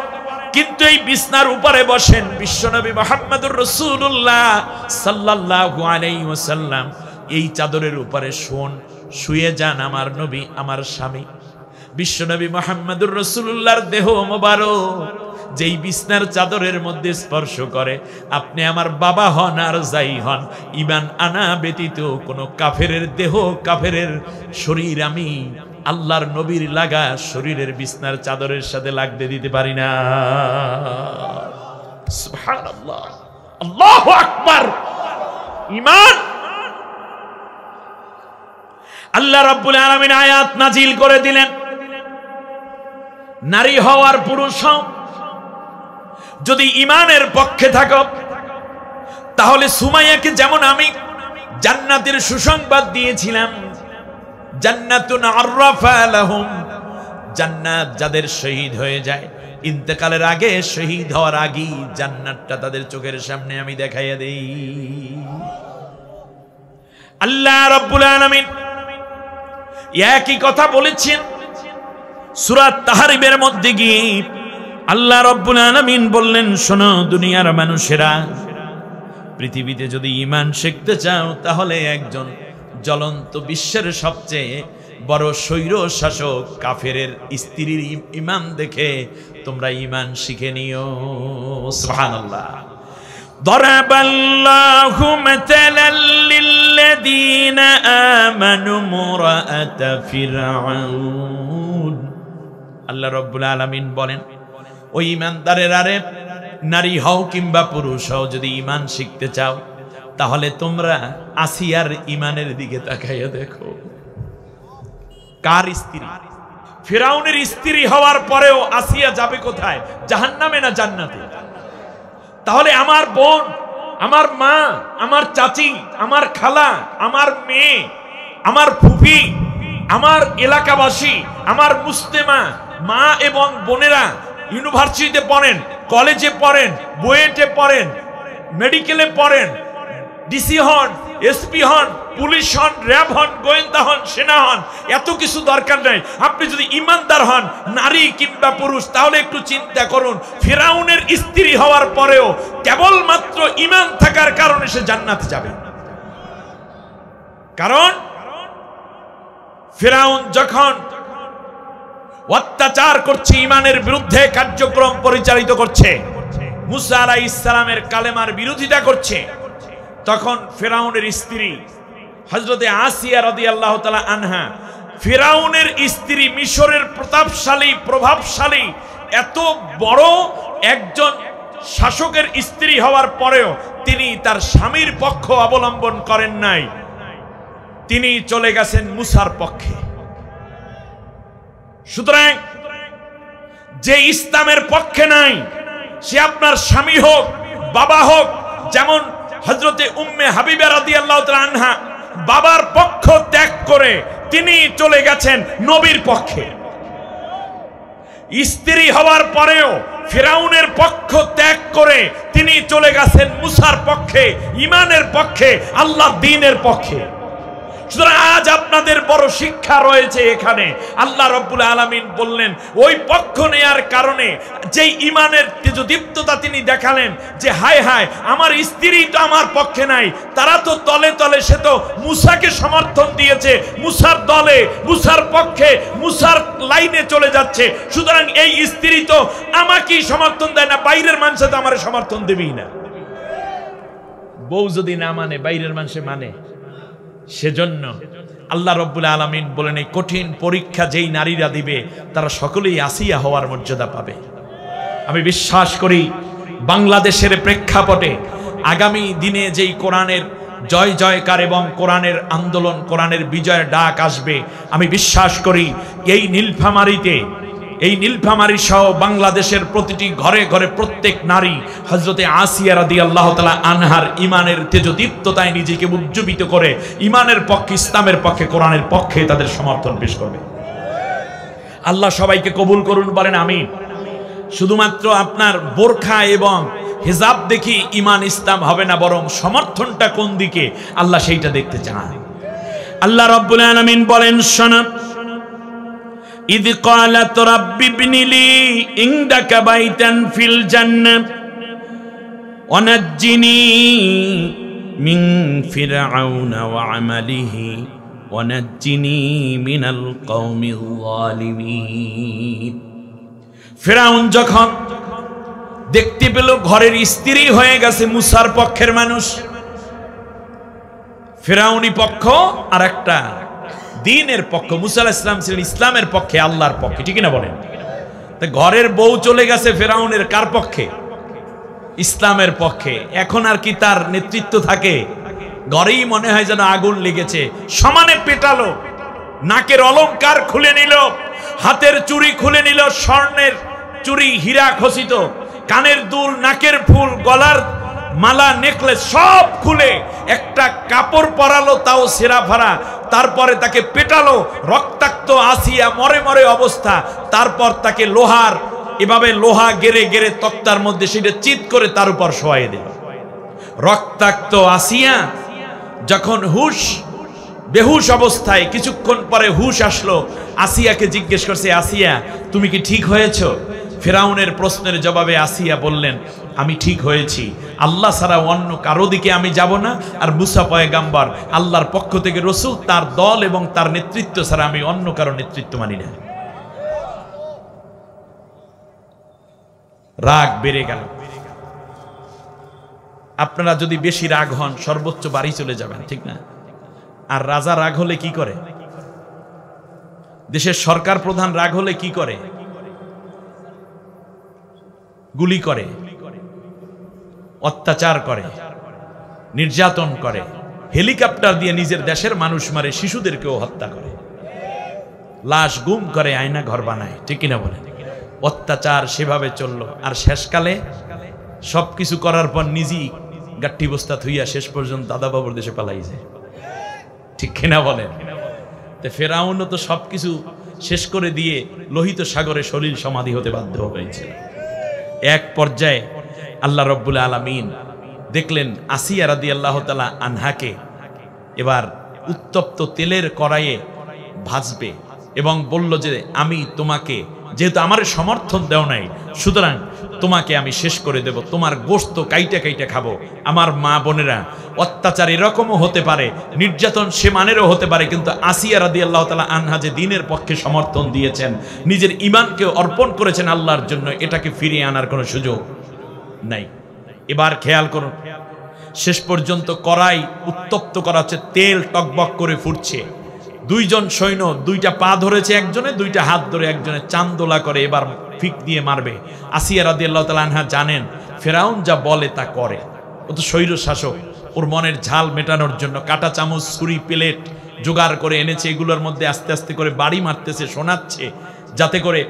কিন্তু এই বিছনার উপরে বসেন বিশ্বনবী মুহাম্মদুর রাসূলুল্লাহ সাল্লাল্লাহু আলাইহি ওয়াসাল্লাম, এই চাদরের উপরে শুয়ে যান আমার নবী আমার স্বামী। বিশ্বনবী মুহাম্মদুর রাসূলুল্লাহর দেহ মোবারক যেই বিছনার চাদরের মধ্যে স্পর্শ করে, আপনি আমার বাবা হন আর যাই হন, ঈমান আনা ব্যতীত কোনো কাফেরের দেহ কাফেরের শরীর আমি আল্লাহর নবীর লাগা শরীরের বিছনার চাদরের সাথে লাগতে দিতে পারি না। সুবহানাল্লাহ, আল্লাহু আকবার। ঈমান। আল্লাহ রাব্বুল আলামিন আয়াত নাজিল করে দিলেন, নারী হওয়ার পুরুষ হও, যদি ঈমানের পক্ষে থাকো, তাহলে সুমাইয়াকে যেমন আমি জান্নাতের সুসংবাদ দিয়েছিলাম, জান্নাতুন আররাফা লাহুম, জান্নাত যাদের শহীদ হয়ে যায়, ইন্তেকালের আগে শহীদ হওয়ার আগেই জান্নাতটা তাদের চোখের সামনে আমি দেখাইয়া দেই। আল্লাহ রাব্বুল আলামিন একই কথা বলেছেন সূরা তাহরিমের মধ্যে গিয়ে। আল্লাহ রাব্বুল আলামিন বললেন, শোনো দুনিয়ার মানুষেরা, পৃথিবীতে যদি ঈমান শিখতে চাও, তাহলে একজন জ্বলন্ত বিশ্বের সবচেয়ে বড় স্বৈর শাসক কাফেরের স্ত্রীর ঈমান দেখে তোমরা ঈমান শিখে নিও। সুবহানাল্লাহ। দরাবাল্লাহু মাতালাল লিল্লাযীনা আমানু মুরাআতা ফিরআউন। আল্লাহ রাব্বুল আলামিন বলেন, ওই ঈমানদারেরা রে, নারী হও কিংবা পুরুষ হও, যদি ঈমান শিখতে চাও, তাহলে তোমরা আসিয়ার ঈমানের দিকে তাকাইয়া দেখো। কার স্ত্রী? ফিরআউনের স্ত্রী হওয়ার পরেও আসিয়া যাবে কোথায়? জাহান্নামে না জান্নাতে? তাহলে আমার বোন, আমার মা, আমার চাচি, আমার খালা, আমার মেয়ে, আমার ফুফি, আমার এলাকাবাসী, আমার মুসলিমা মা এবং বোনেরা ইউনিভার্সিটিতে পড়েন, কলেজে পড়েন, বুয়েটে পড়েন, মেডিকেলে পড়েন, ডিসি হন, এসপি হন, পুলিশ হন, র্যাব হন, গোয়েন্দা হন, সেনা হন, এত কিছু দরকার নাই। আপনি যদি ঈমানদার হন, নারী কিংবা পুরুষ, তাহলে একটু চিন্তা করুন, ফিরআউনের স্ত্রী হওয়ার পরেও কেবলমাত্র ঈমান থাকার কারণে সে জান্নাতে যাবে। কারণ ফিরআউন যখন অত্যাচার করছে, ঈমানের বিরুদ্ধে কার্যক্রম পরিচালিত করছে, মুসা আলাইহিস সালামের কালেমার বিরোধিতা করছে, তখন ফিরআউনের স্ত্রী হযরতে আসিয়া রাদিয়াল্লাহু তাআলা আনহা, ফিরআউনের স্ত্রী, মিশরের প্রতাপশালী প্রভাবশালী এত বড় একজন শাসকের স্ত্রী হওয়ার পরেও তিনি তার স্বামীর পক্ষ অবলম্বন করেন নাই, তিনি চলে গেছেন মুসার পক্ষে। সুতরাং যে ইসলামের পক্ষে নাই, সে আপনার স্বামী হোক, বাবা হোক, যেমন হযরতে উম্মে হাবিবা রাদিয়াল্লাহু তাআলা আনহা বাবার পক্ষ ত্যাগ করে তিনি চলে গেছেন নবীর পক্ষে। স্ত্রী হওয়ার পরেও ফিরআউনের পক্ষ ত্যাগ করে তিনি তিনি চলে গেছেন মুসার পক্ষে, ইমানের পক্ষে, আল্লাহর দ্বীনের পক্ষে। সুতরাং আজ আপনাদের বড় শিক্ষা রয়েছে এখানে। আল্লাহ রাব্বুল আলামিন বললেন ওই পক্ষ নেয়ার কারণে যেই ইমানের তেজদীপ্ততা তিনি দেখালেন যে হায় হায় আমার স্ত্রী তো আমার পক্ষে নাই, তারা তো তলে তলে, সে তো মুসাকে সমর্থন দিয়েছে, মুসার দলে, মুসার পক্ষে, মুসার লাইনে চলে যাচ্ছে, সুতরাং এই স্ত্রী তো আমাকেই সমর্থন দেয় না, বাইরের মানুষ তো আমার সমর্থন দেবেই না। বউ যদি না মানে বাইরের মানুষে মানে। সেজন্য আল্লাহ রাব্বুল আলামিন বলেন এই কঠিন পরীক্ষা যেই নারীরা দিবে তারা সকলেই আসিয়া হওয়ার মর্যাদা পাবে। আমি বিশ্বাস করি বাংলাদেশের প্রেক্ষাপটে আগামী দিনে যেই কোরআনের জয় জয়কার এবং কোরআনের আন্দোলন, কোরআনের বিজয়ের ডাক আসবে, আমি বিশ্বাস করি এই নীলফামারী সহ বাংলাদেশের প্রতিটি ঘরে ঘরে প্রত্যেক নারী হযরতে আসিয়া রাদিয়াল্লাহু তাআলা আনহার ইমানের তেজদীপ্ততায় নিজেকে উজ্জীবিত করে ইমানের পক্ষে, ইসলামের পক্ষে, কোরআনের পক্ষে তাদের সমর্থন পেশ করবে। আল্লাহ সবাইকে কবুল করুন, বলেন আমিন। শুধুমাত্র আপনার বোরখা এবং হিজাব দেখি ইমান ইসলাম হবে না, বরং সমর্থনটা কোন দিকে আল্লাহ সেইটা দেখতে চান। আল্লাহ রাব্বুল আলামিন বলেন শোনো, إذ قالت رب ابن لي عندك بيتا في الجنة ونجني من فرعون وعمله ونجني من القوم الظالمين। ফিরাউন যখন দেখতে পেল ঘরের স্ত্রী হয়ে গেছে মুসার পক্ষের মানুষ, ফিরাউনি পক্ষ আর একটা দ্বীনের পক্ষ, মুসা আলাইহিস সালাম ছিলেন ইসলামের পক্ষে, আল্লাহর পক্ষে, ঠিক না বলেন? তো ঘরের বউ চলে গেছে ফিরাউনের কার পক্ষে? ইসলামের পক্ষে। এখন আর কি তার নেতৃত্ব থাকে? ঘরেই মনে হয় যেন আগুন লেগেছে, সমানে পেটালো, নাকের অলংকার খুলে নিল, হাতের চুড়ি খুলে নিল, স্বর্ণের চুড়ি, হীরা খচিত, কানের দুল, নাকের ফুল, গলার মালা, নেকলেস সব খুলে একটা কাপড় পরালো, তাও সেরা ফারা, তারপরে তাকে পেটালো, রক্তাক্ত আসিয়া মরে মরে অবস্থা, তারপর তাকে লোহার এভাবে লোহা গেরে গেরে তক্তার মধ্যে সেটা চিৎ করে তার উপর শোয়াই দিল। রক্তাক্ত আসিয়া যখন বেহুশ অবস্থায়, কিছুক্ষণ পরে হুশ আসলো, আসিয়াকে জিজ্ঞেস করছে, আসিয়া তুমি কি ঠিক হয়েছো? ফিরাউনের প্রশ্নের জবাবে আসিয়া বললেন, আমি ঠিক হয়েছি, আল্লাহ ছাড়া অন্য কারো দিকে আমি যাব না, আর মুসা পয়গাম্বর আল্লাহর পক্ষ থেকে রাসূল, তার দল এবং তার নেতৃত্ব ছাড়া আমি অন্য কারো নেতৃত্ব মানি না। রাগ বেড়ে গেল। আপনারা যদি বেশি রাগ হন সর্বোচ্চ বাড়ি চলে যাবেন, ঠিক না? আর রাজা রাগ হলে কি করে? দেশের সরকার প্রধান রাগ হলে কি করে? গুলি করে, অত্যাচার করে, নির্যাতন করে, হেলিকপ্টার দিয়ে নিজের দেশের মানুষ মারে, শিশুদেরকেও হত্যা করে, লাশ গুম করে, আয়না ঘর বানায়, ঠিক কিনা বলে? অত্যাচার সেভাবে চললো। আর শেষকালে সবকিছু করার পর নিজেই গাঠি বস্তা থুইয়া শেষ পর্যন্ত দাদা বাবুর দেশে পালাইছে, ঠিক কিনা বলেন? তো ফেরাউনও তো সবকিছু শেষ করে দিয়ে লোহিত সাগরে সলিল সমাধি হতে বাধ্য হয়েছিল। এক পর্যায়ে আল্লাহ রাব্বুল আলামিন দেখলেন আসিয়া রাদিয়াল্লাহু তাআলা আনহাকে এবার উত্তপ্ত তেলের কড়াইয়ে ভাজবে এবং বলল যে আমি তোমাকে, যেহেতু আমার সমর্থন দেও নাই, সুতরাং তোমাকে আমি শেষ করে দেব, তোমার গোশত কাইটা কাইটা খাবো। আমার মা বোনেরা, অত্যাচার এরকমও হতে পারে, নির্যাতন সে মানেরও হতে পারে, কিন্তু আসিয়া রাদিয়াল্লাহু তাআলা আনহা যে দ্বীনের পক্ষে সমর্থন দিয়েছেন, নিজের ঈমানকে অর্পণ করেছেন আল্লাহর জন্য, এটাকে ফিরিয়ে আনার কোনো সুযোগ নাই। এবার খেয়াল করুন, শেষ পর্যন্ত কড়াই উত্তপ্ত করা হচ্ছে, তেল টকবক করে ফুটছে, দুইজন সৈন্য দুইটা পা ধরেছে একজনে, দুইটা হাত ধরে একজনে চান্দোলা করে এবার ফিক দিয়ে মারবে। আসিয়া রাদিয়াল্লাহু তাআলা আনহা জানেন ফেরাউন যা বলে তা করে, ও তো স্বৈর শাসক, ওর মনের ঝাল মেটানোর জন্য কাঁটা চামচ, ছুরি, প্লেট জোগাড় করে এনেছে, এগুলোর মধ্যে আস্তে আস্তে করে বাড়ি মারতেছে, শোনাচ্ছে, যাতে করে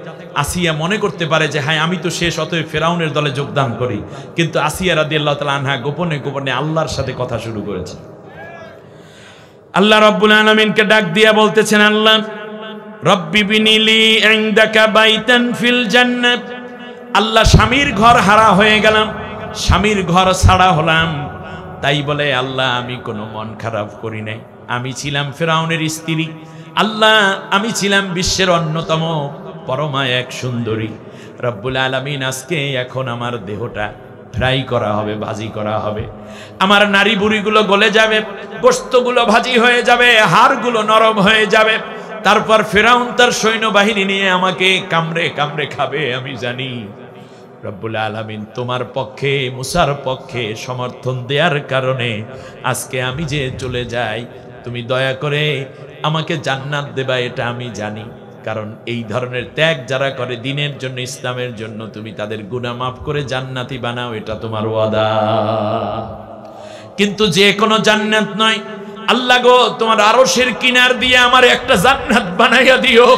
আসিয়া মনে করতে পারে যে হ্যাঁ আমি তো শেষ, অতএব ফেরাউনের দলে যোগদান করি। কিন্তু আসিয়া রাদিয়াল্লাহু তাআলা আনহা গোপনে গোপনে আল্লাহর সাথে কথা শুরু করেছে। আল্লাহ রাব্বুল আলামিনকে ডাক দিয়া বলতেছেন, আল্লাহ রব্বি বিনিলি ইনদাকা বাইতান ফিল জান্নাত। আল্লাহ স্বামীর ঘর হারা হয়ে গেলাম, স্বামীর ঘর ছাড়া হলাম, তাই বলে আল্লাহ আমি কোনো মন খারাপ করি নাই। আমি ছিলাম ফেরাউনের স্ত্রী, আল্লাহ আমি ছিলাম বিশ্বের অন্যতম পরমা এক সুন্দরী। রব্বুল আলামিন আজকে এখন আমার দেহটা ফ্রাই করা হবে, ভাজি করা হবে, আমার নারী বুড়িগুলো গলে যাবে, গোশতগুলো ভাজি হয়ে যাবে, হাড়গুলো নরম হয়ে যাবে, তারপর ফেরাউন তার সৈন্যবাহিনী নিয়ে আমাকে কামড়ে কামড়ে খাবে। আমি জানি রব্বুল আলামিন তোমার পক্ষে, মুসার পক্ষে সমর্থন দেওয়ার কারণে আজকে আমি যে চলে যাই, তুমি দয়া করে আমাকে জান্নাত দেবা, এটা আমি জানি। কারণ এই ধরনের ত্যাগ যারা করে দিনের জন্য, ইসলামের জন্য, তুমি তাদের গুনাহ মাফ করে জান্নাতি বানাও, এটা তোমার ওয়াদা। কিন্তু যে কোনো জান্নাত নয়, আল্লাহ গো তোমার আরশের কিনার দিয়ে আমার একটা জান্নাত বানাইয়া দিও।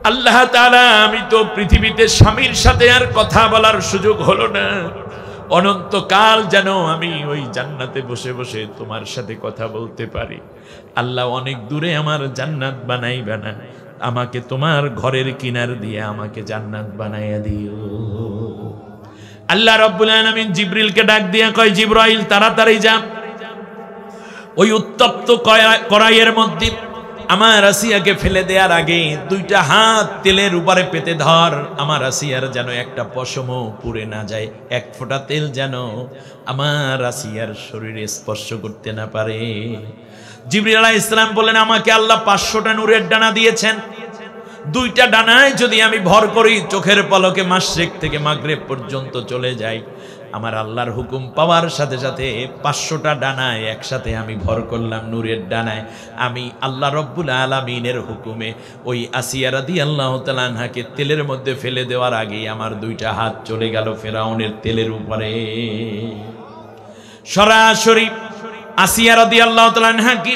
আল্লাহ তাআলা, আমি তো পৃথিবীতে স্বামীর সাথে আর কথা বলার সুযোগ হলো না, অনন্তকাল যেন আমি ওই জান্নাতে বসে বসে তোমার সাথে কথা বলতে পারি। আল্লাহ অনেক দূরে আমার জান্নাত বানাইবে না, আমাকে তোমার ঘরের কিনার দিয়ে আমাকে জান্নাত বানাইয়া দিও। আল্লাহ রাব্বুল আলামিন জিবরিলকে ডাক দিয়ে কয়, জিবরাইল তাড়াতাড়ি যা, ওই উত্তপ্ত কড়াইয়ের মধ্যে আমার আসিয়াকে ফেলে দেওয়ার আগে দুইটা হাত তেলের উপরে পেতে ধর, আমার আসিয়ার যেন একটা পশমও পুড়ে না যায়, এক ফোঁটা তেল যেন আমার আসিয়ার শরীরে স্পর্শ করতে না পারে। জিবরিল আলাইহিস সালাম বলেন, আমাকে আল্লাহ 500টা নূরের ডানা দিয়েছেন, দুইটা ডানায় যদি আমি ভর করি, চোখের পলকে মাশরিক থেকে মাগরিব পর্যন্ত চলে যাই, আমার আল্লাহর হুকুম পাওয়ার সাথে সাথে 500টা ডানায় একসাথে আমি ভর করলাম নূরের ডানায়, আমি আল্লাহ রব্বুল আলামিনের হুকুমে ওই আসিয়া রাদিয়াল্লাহু তাআলা আনহাকে তেলের মধ্যে ফেলে দেওয়ার আগেই আমার দুইটা হাত চলে গেল ফেরাউনের তেলের উপরে। সরাসরি আসিয়া রাদিয়াল্লাহু তাআলা আনহাকে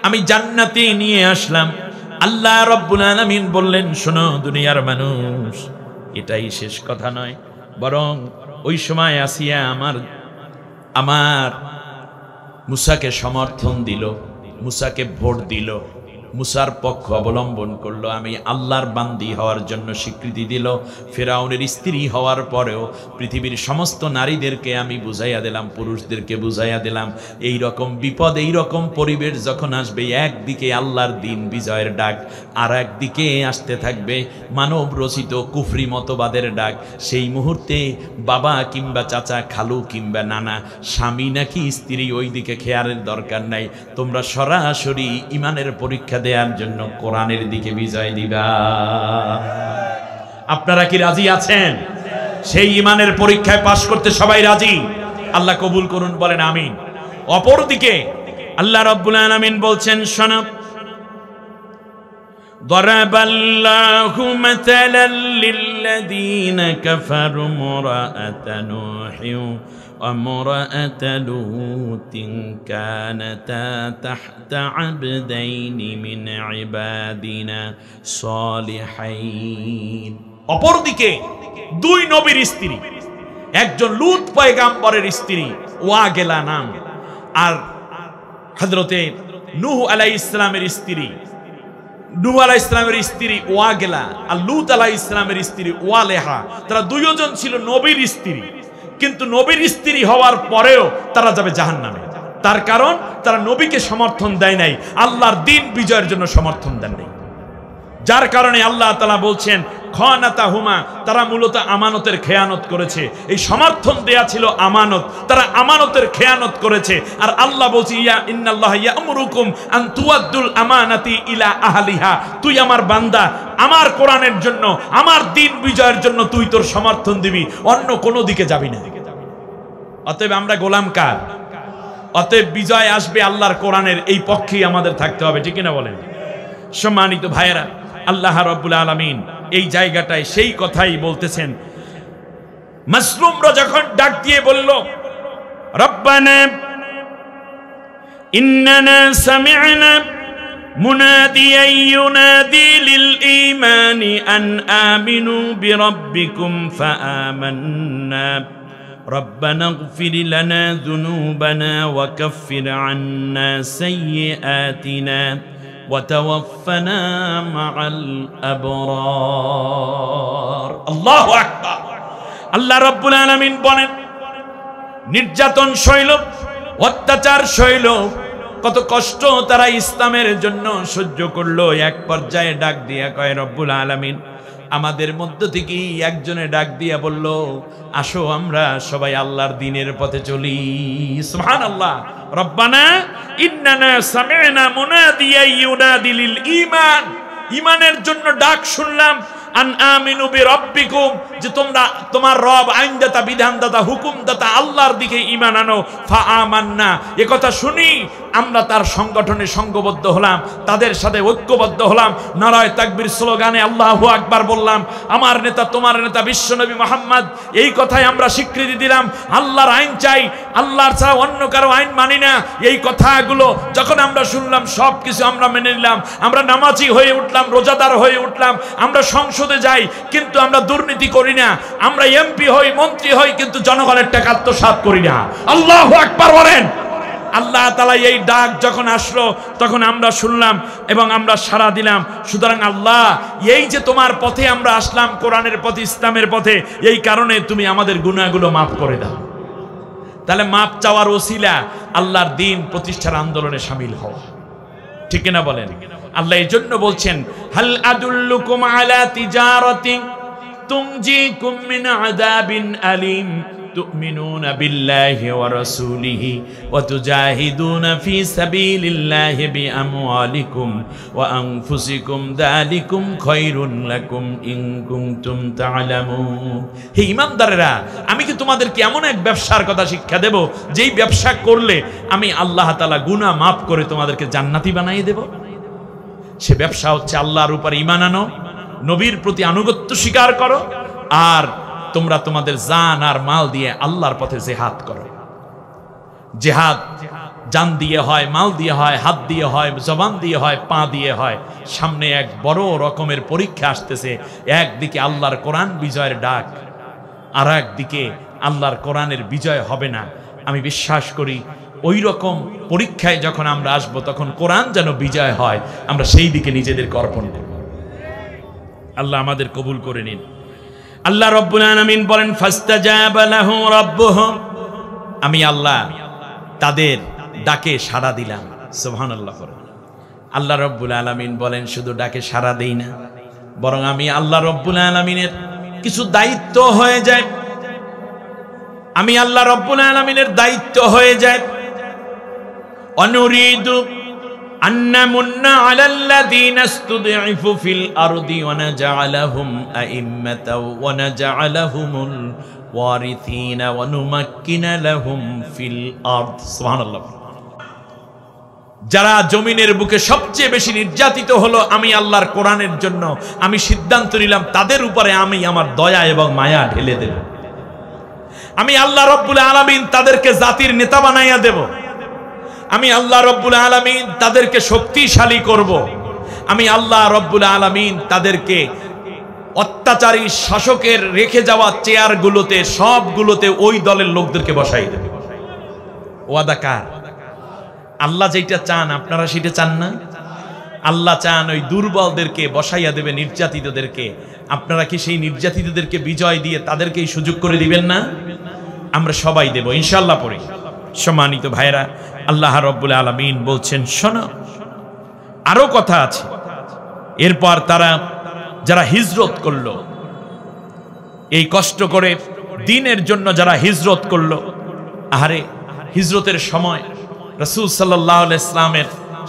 আমি জান্নাতে নিয়ে আসলাম। আল্লাহ রব্বুল আলামিন বললেন, শোনো দুনিয়ার মানুষ, এটাই শেষ কথা নয়, বরং ওই সময় আসিয়া আমার মুসাকে সমর্থন দিল, মুসাকে ভোট দিল, মুসার পক্ষ অবলম্বন করলো, আমি আল্লাহর বান্দি হওয়ার জন্য স্বীকৃতি দিল। ফেরাউনের স্ত্রী হওয়ার পরেও পৃথিবীর সমস্ত নারীদেরকে আমি বুঝাইয়া দিলাম, পুরুষদেরকে বুঝাইয়া দিলাম, এই রকম বিপদ, এই রকম পরিবেশ যখন আসবে, একদিকে আল্লাহর দিন বিজয়ের ডাক, আর একদিকে আসতে থাকবে মানব রচিত কুফরি মতবাদের ডাক। সেই মুহূর্তে বাবা কিংবা চাচা, খালু কিংবা নানা, স্বামী নাকি স্ত্রী, ওই দিকে খেয়ালের দরকার নাই, তোমরা সরাসরি ইমানের পরীক্ষা দেওয়ার জন্য কোরআনের দিকে বিজয় দিবা। আপনারা কি রাজি আছেন? সেই ইমানের পরীক্ষায় পাশ করতে সবাই রাজি? আল্লাহ কবুল করুন, বলেন আমিন। অপরদিকে আল্লাহ রাব্বুল আলামিন বলছেন, শোনো, দরাবাল্লাহু মাতালাল লিল্লাযীনা কাফারু মুরাআতা নূহিন وامرأة لوط كانتا تحت عبدين من عبادنا صالحين। অপরদিকে দুই নবীর স্ত্রী, একজন লূত পয়গম্বরের স্ত্রী ওয়াগেলা নাম, আর হযরতে নূহ আলাইহিস সালামের স্ত্রী, নূহ আলাইহিস সালামের স্ত্রী ওয়াগেলা আর লূত আলাইহিস সালামের স্ত্রী ওয়ালেহা, তারা দুইজন ছিল নবীর স্ত্রী, কিন্তু নবীর স্ত্রী হওয়ার পরেও তারা যাবে জাহান্নামে। তার কারণ তারা নবীকে সমর্থন দেয় নাই, আল্লাহর দ্বীন বিজয়ের জন্য সমর্থন দেন নাই। যার কারণে আল্লাহ তাআলা বলছেন, খানাতাহুমা, তারা মূলত আমানতের খেয়ানত করেছে। এই সমর্থন দেয়া ছিল আমানত, তারা আমানতের খেয়ানত করেছে। আর আল্লাহ বলছে, ইয়া ইন্নাল্লাহা ইয়ামুরুকুম আন তুআদ্দুল আমানাতি ইলা আহলিহা, তুই আমার বান্দা, আমার কোরআনের জন্য, আমার দ্বীন বিজয়ের জন্য তুই তোর সমর্থন দিবি, অন্য কোনো দিকে যাবি না। অতএব আমরা গোলাম কার? অতএব বিজয় আসবে আল্লাহর কোরআনের, এই পক্ষেই আমাদের থাকতে হবে, ঠিক না বলেন? সম্মানিত ভাইয়েরা, আল্লাহ রাব্বুল আলামিন এই জায়গাটায় সেই কথাই বলতেছেন। মাসলুমরা যখন ডাক দিয়ে বলল, রব্বানা ইন্নানা সামি'না মুনাদিয়ান ইউনাদি লিল ঈমানি আন আমিনু বিরাব্বিকুম ফাআমান্না রব্বানা ইগফির লানা যুনুবানা ওয়া কাফির আন্না সাইয়্যাতিনা وتوفنا مع الأبرار। الله أكبر। আল্লাহ রাব্বুল আলামিন বলেন, নির্যাতন সইল, অত্যাচার সইল, কত কষ্ট তারা ইসলামের জন্য সহ্য করলো। এক পর্যায়ে ডাক দিয়া কয় রব্বুল আলামিন, আমাদের মধ্য থেকে একজনে ডাক দিয়া বলল, আসো আমরা সবাই আল্লাহর দ্বীনের পথে চলি। সুবহানাল্লাহ। রব্বানা ইন্নানা সামি'না মুনাদিয়ান ইউনাদি লিল ঈমান, ঈমানের জন্য ডাক শুনলাম। আন আমিনু বিরাব্বিকুম, যে তোমরা তোমার রব আইনদাতা, বিধানদাতা, হুকুমদাতা আল্লাহর দিকে ঈমান আনো। ফা আমান্না, এ কথা শুনি আমরা তার সংগঠনে সংঘবদ্ধ হলাম, তাদের সাথে ঐক্যবদ্ধ হলাম। নারায়ে তাকবীর স্লোগানে আল্লাহু আকবার বললাম। আমার নেতা, তোমার নেতা বিশ্বনবী মুহাম্মদ, এই কথাই আমরা স্বীকৃতি দিলাম। আল্লাহর আইন চাই, আল্লাহর ছাড়া অন্য কারো আইন মানি না। এই কথাগুলো যখন আমরা শুনলাম, সব কিছু আমরা মেনে নিলাম। আমরা নামাজি হয়ে উঠলাম, রোজাদার হয়ে উঠলাম। আমরা সংসদে যাই কিন্তু আমরা দুর্নীতি করি না। আমরা এমপি হই, মন্ত্রী হই, কিন্তু জনগণের টাকা আত্মসাৎ করি না। আল্লাহু আকবার বলেন। আল্লাহ তাআলা এই ডাক যখন আসলো তখন আমরা শুনলাম এবং আমরা সাড়া দিলাম। সুতরাং আল্লাহ, এই যে তোমার পথে আমরা আসলাম, কোরআনের পথে, ইসলামের পথে, এই কারণে তুমি আমাদের গুনাহগুলো মাফ করে দাও। তাহলে মাফ চাওয়ার ওসিলা আল্লাহর দ্বীন প্রতিষ্ঠার আন্দোলনে শামিল হও, ঠিক না বলেন? আল্লাহ এই জন্য বলছেন, হাল আদুল্লুকুম আলা তিজারাতিন তুনজিকুম মিন আযাবিন আলিম তুমিনুনা বিল্লাহি ওয়া রাসূলিহি ওয়া তুজাহিদুনা ফি সাবিলিল্লাহি বিআমওয়ালিকুম ওয়া আনফুসিকুম যালিকুম খায়রুন লাকুম ইন কুনতুম তা'লামুন। হে ঈমানদারেরা, আমি কি তোমাদেরকে এমন এক ব্যবসার কথা শিক্ষা দেব, যেই ব্যবসা করলে আমি আল্লাহ তাআলা গুনাহ মাফ করে তোমাদেরকে জান্নাতি বানিয়ে দেব? সে ব্যবসা হচ্ছে আল্লাহর উপর ঈমান আনো, নবীর প্রতি আনুগত্য স্বীকার করো, আর তোমরা তোমাদের জান আর মাল দিয়ে আল্লাহর পথে জিহাদ করো। জিহাদ জান দিয়ে হয়, মাল দিয়ে হয়, হাত দিয়ে হয়, জবান দিয়ে হয়, পা দিয়ে হয়। সামনে এক বড় রকমের পরীক্ষা আসতেছে। একদিকে আল্লাহর কোরআন বিজয়ের ডাক, আর একদিকে আল্লাহর কোরআনের বিজয় হবে না। আমি বিশ্বাস করি ওই রকম পরীক্ষায় যখন আমরা আসব, তখন কোরআন যেন বিজয় হয়, আমরা সেই দিকে নিজেদেরকে অর্পণ করব। আল্লাহ আমাদের কবুল করে নিন। আল্লাহ রাব্বুল আলামিন বলেন, ফাস্তাজাবা লাহু রাব্বুহুম, আমি আল্লাহ তাদের ডাকে সাড়া দিলাম। সুবহানাল্লাহ। আল্লাহ রাব্বুল আলামিন বলেন, শুধু ডাকে সাড়া দেই না, বরং আমি আল্লাহ রাব্বুল আলামিনের কিছু দায়িত্ব হয়ে যায়। আমি আল্লাহ রাব্বুল আলামিনের দায়িত্ব হয়ে যায়। অনুরিদু আন্নামুন্না আলাল্লাযীনা ইসতুদঈফু ফিল আরদি ওয়া নাজআলাহুম আইম্মাতাও ওয়া নাজআলাহুমুল ওয়ারিসিনা ওয়া নুমাক্কিনা লাহুম ফিল আরদ। সুবহানাল্লাহ। যারা জমিনের বুকে সবচেয়ে বেশি নির্যাতিত হলো, আমি আল্লাহর কোরআনের জন্য আমি সিদ্ধান্ত নিলাম তাদের উপরে আমি আমার দয়া এবং মায়া ঢেলে দেব। আমি আল্লাহ রাব্বুল আলামিন তাদেরকে জাতির নেতা বানাইয়া দেব। আমি আল্লাহ রাব্বুল আলামিন তাদেরকে শক্তিশালী করব। আমি আল্লাহ রাব্বুল আলামিন তাদেরকে অত্যাচারী শাসকের রেখে যাওয়া চেয়ারগুলোতে, সবগুলোতে ওই দলের লোকদেরকে বসাই দেব। ওয়াদা কার? আল্লাহ যেটা চান আপনারা সেটা চান না? আল্লাহ চান ওই দুর্বলদেরকে বসাইয়া দেবে, নির্যাতিতদেরকে। আপনারা কি সেই নির্যাতিতদেরকে বিজয় দিয়ে তাদেরকে এই সুযোগ করে দিবেন না? আমরা সবাই দেব ইনশাআল্লাহ। পড়ি। সম্মানিত ভাইরা, আল্লাহ রাব্বুল আলামিন বলছেন, শোনো, আরো কথা আছে। এরপর তারা যারা হিজরত করলো, এই কষ্ট করে দ্বীনের জন্য যারা হিজরত করলো, আহারে হিজরতের সময় রাসূল সাল্লাল্লাহু আলাইহি ইসলামের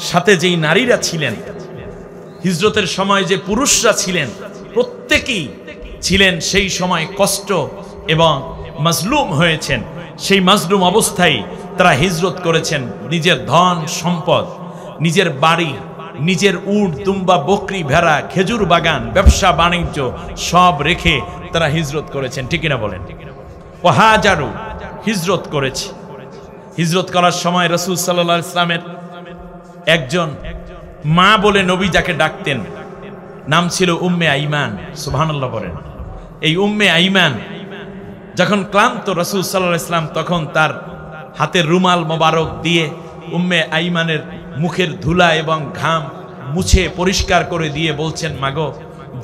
সাথে যেই নারীরা ছিলেন, হিজরতের সময় যে পুরুষরা ছিলেন, প্রত্যেকেই ছিলেন সেই সময় কষ্ট এবং মাজলুম হয়েছেন। সেই মাজলুম অবস্থায় তারা হিজরত করেছেন। নিজের ধন সম্পদ, নিজের বাড়ি, নিজের উট, দুম্বা, বকরি, ভেড়া, খেজুর বাগান, ব্যবসা বাণিজ্য সব রেখে তারা হিজরত করেছেন, ঠিক না বলেন? ওয়াহাজারু, হিজরত করেছে। হিজরত করার সময় রাসূল সাল্লাল্লাহু আলাইহি ইসলামের একজন মা বলে নবী যাকে ডাকতেন, নাম ছিল উম্মে আইমান। সুবহানাল্লাহ বলেন। এই উম্মে আইমান যখন ক্লান্ত, রাসূল সাল্লাল্লাহু আলাইহি ইসলাম তখন তার হাতের রুমাল মোবারক দিয়ে উম্মে আইমানের মুখের ধুলা এবং ঘাম মুছে পরিষ্কার করে দিয়ে বলছেন, মাগো,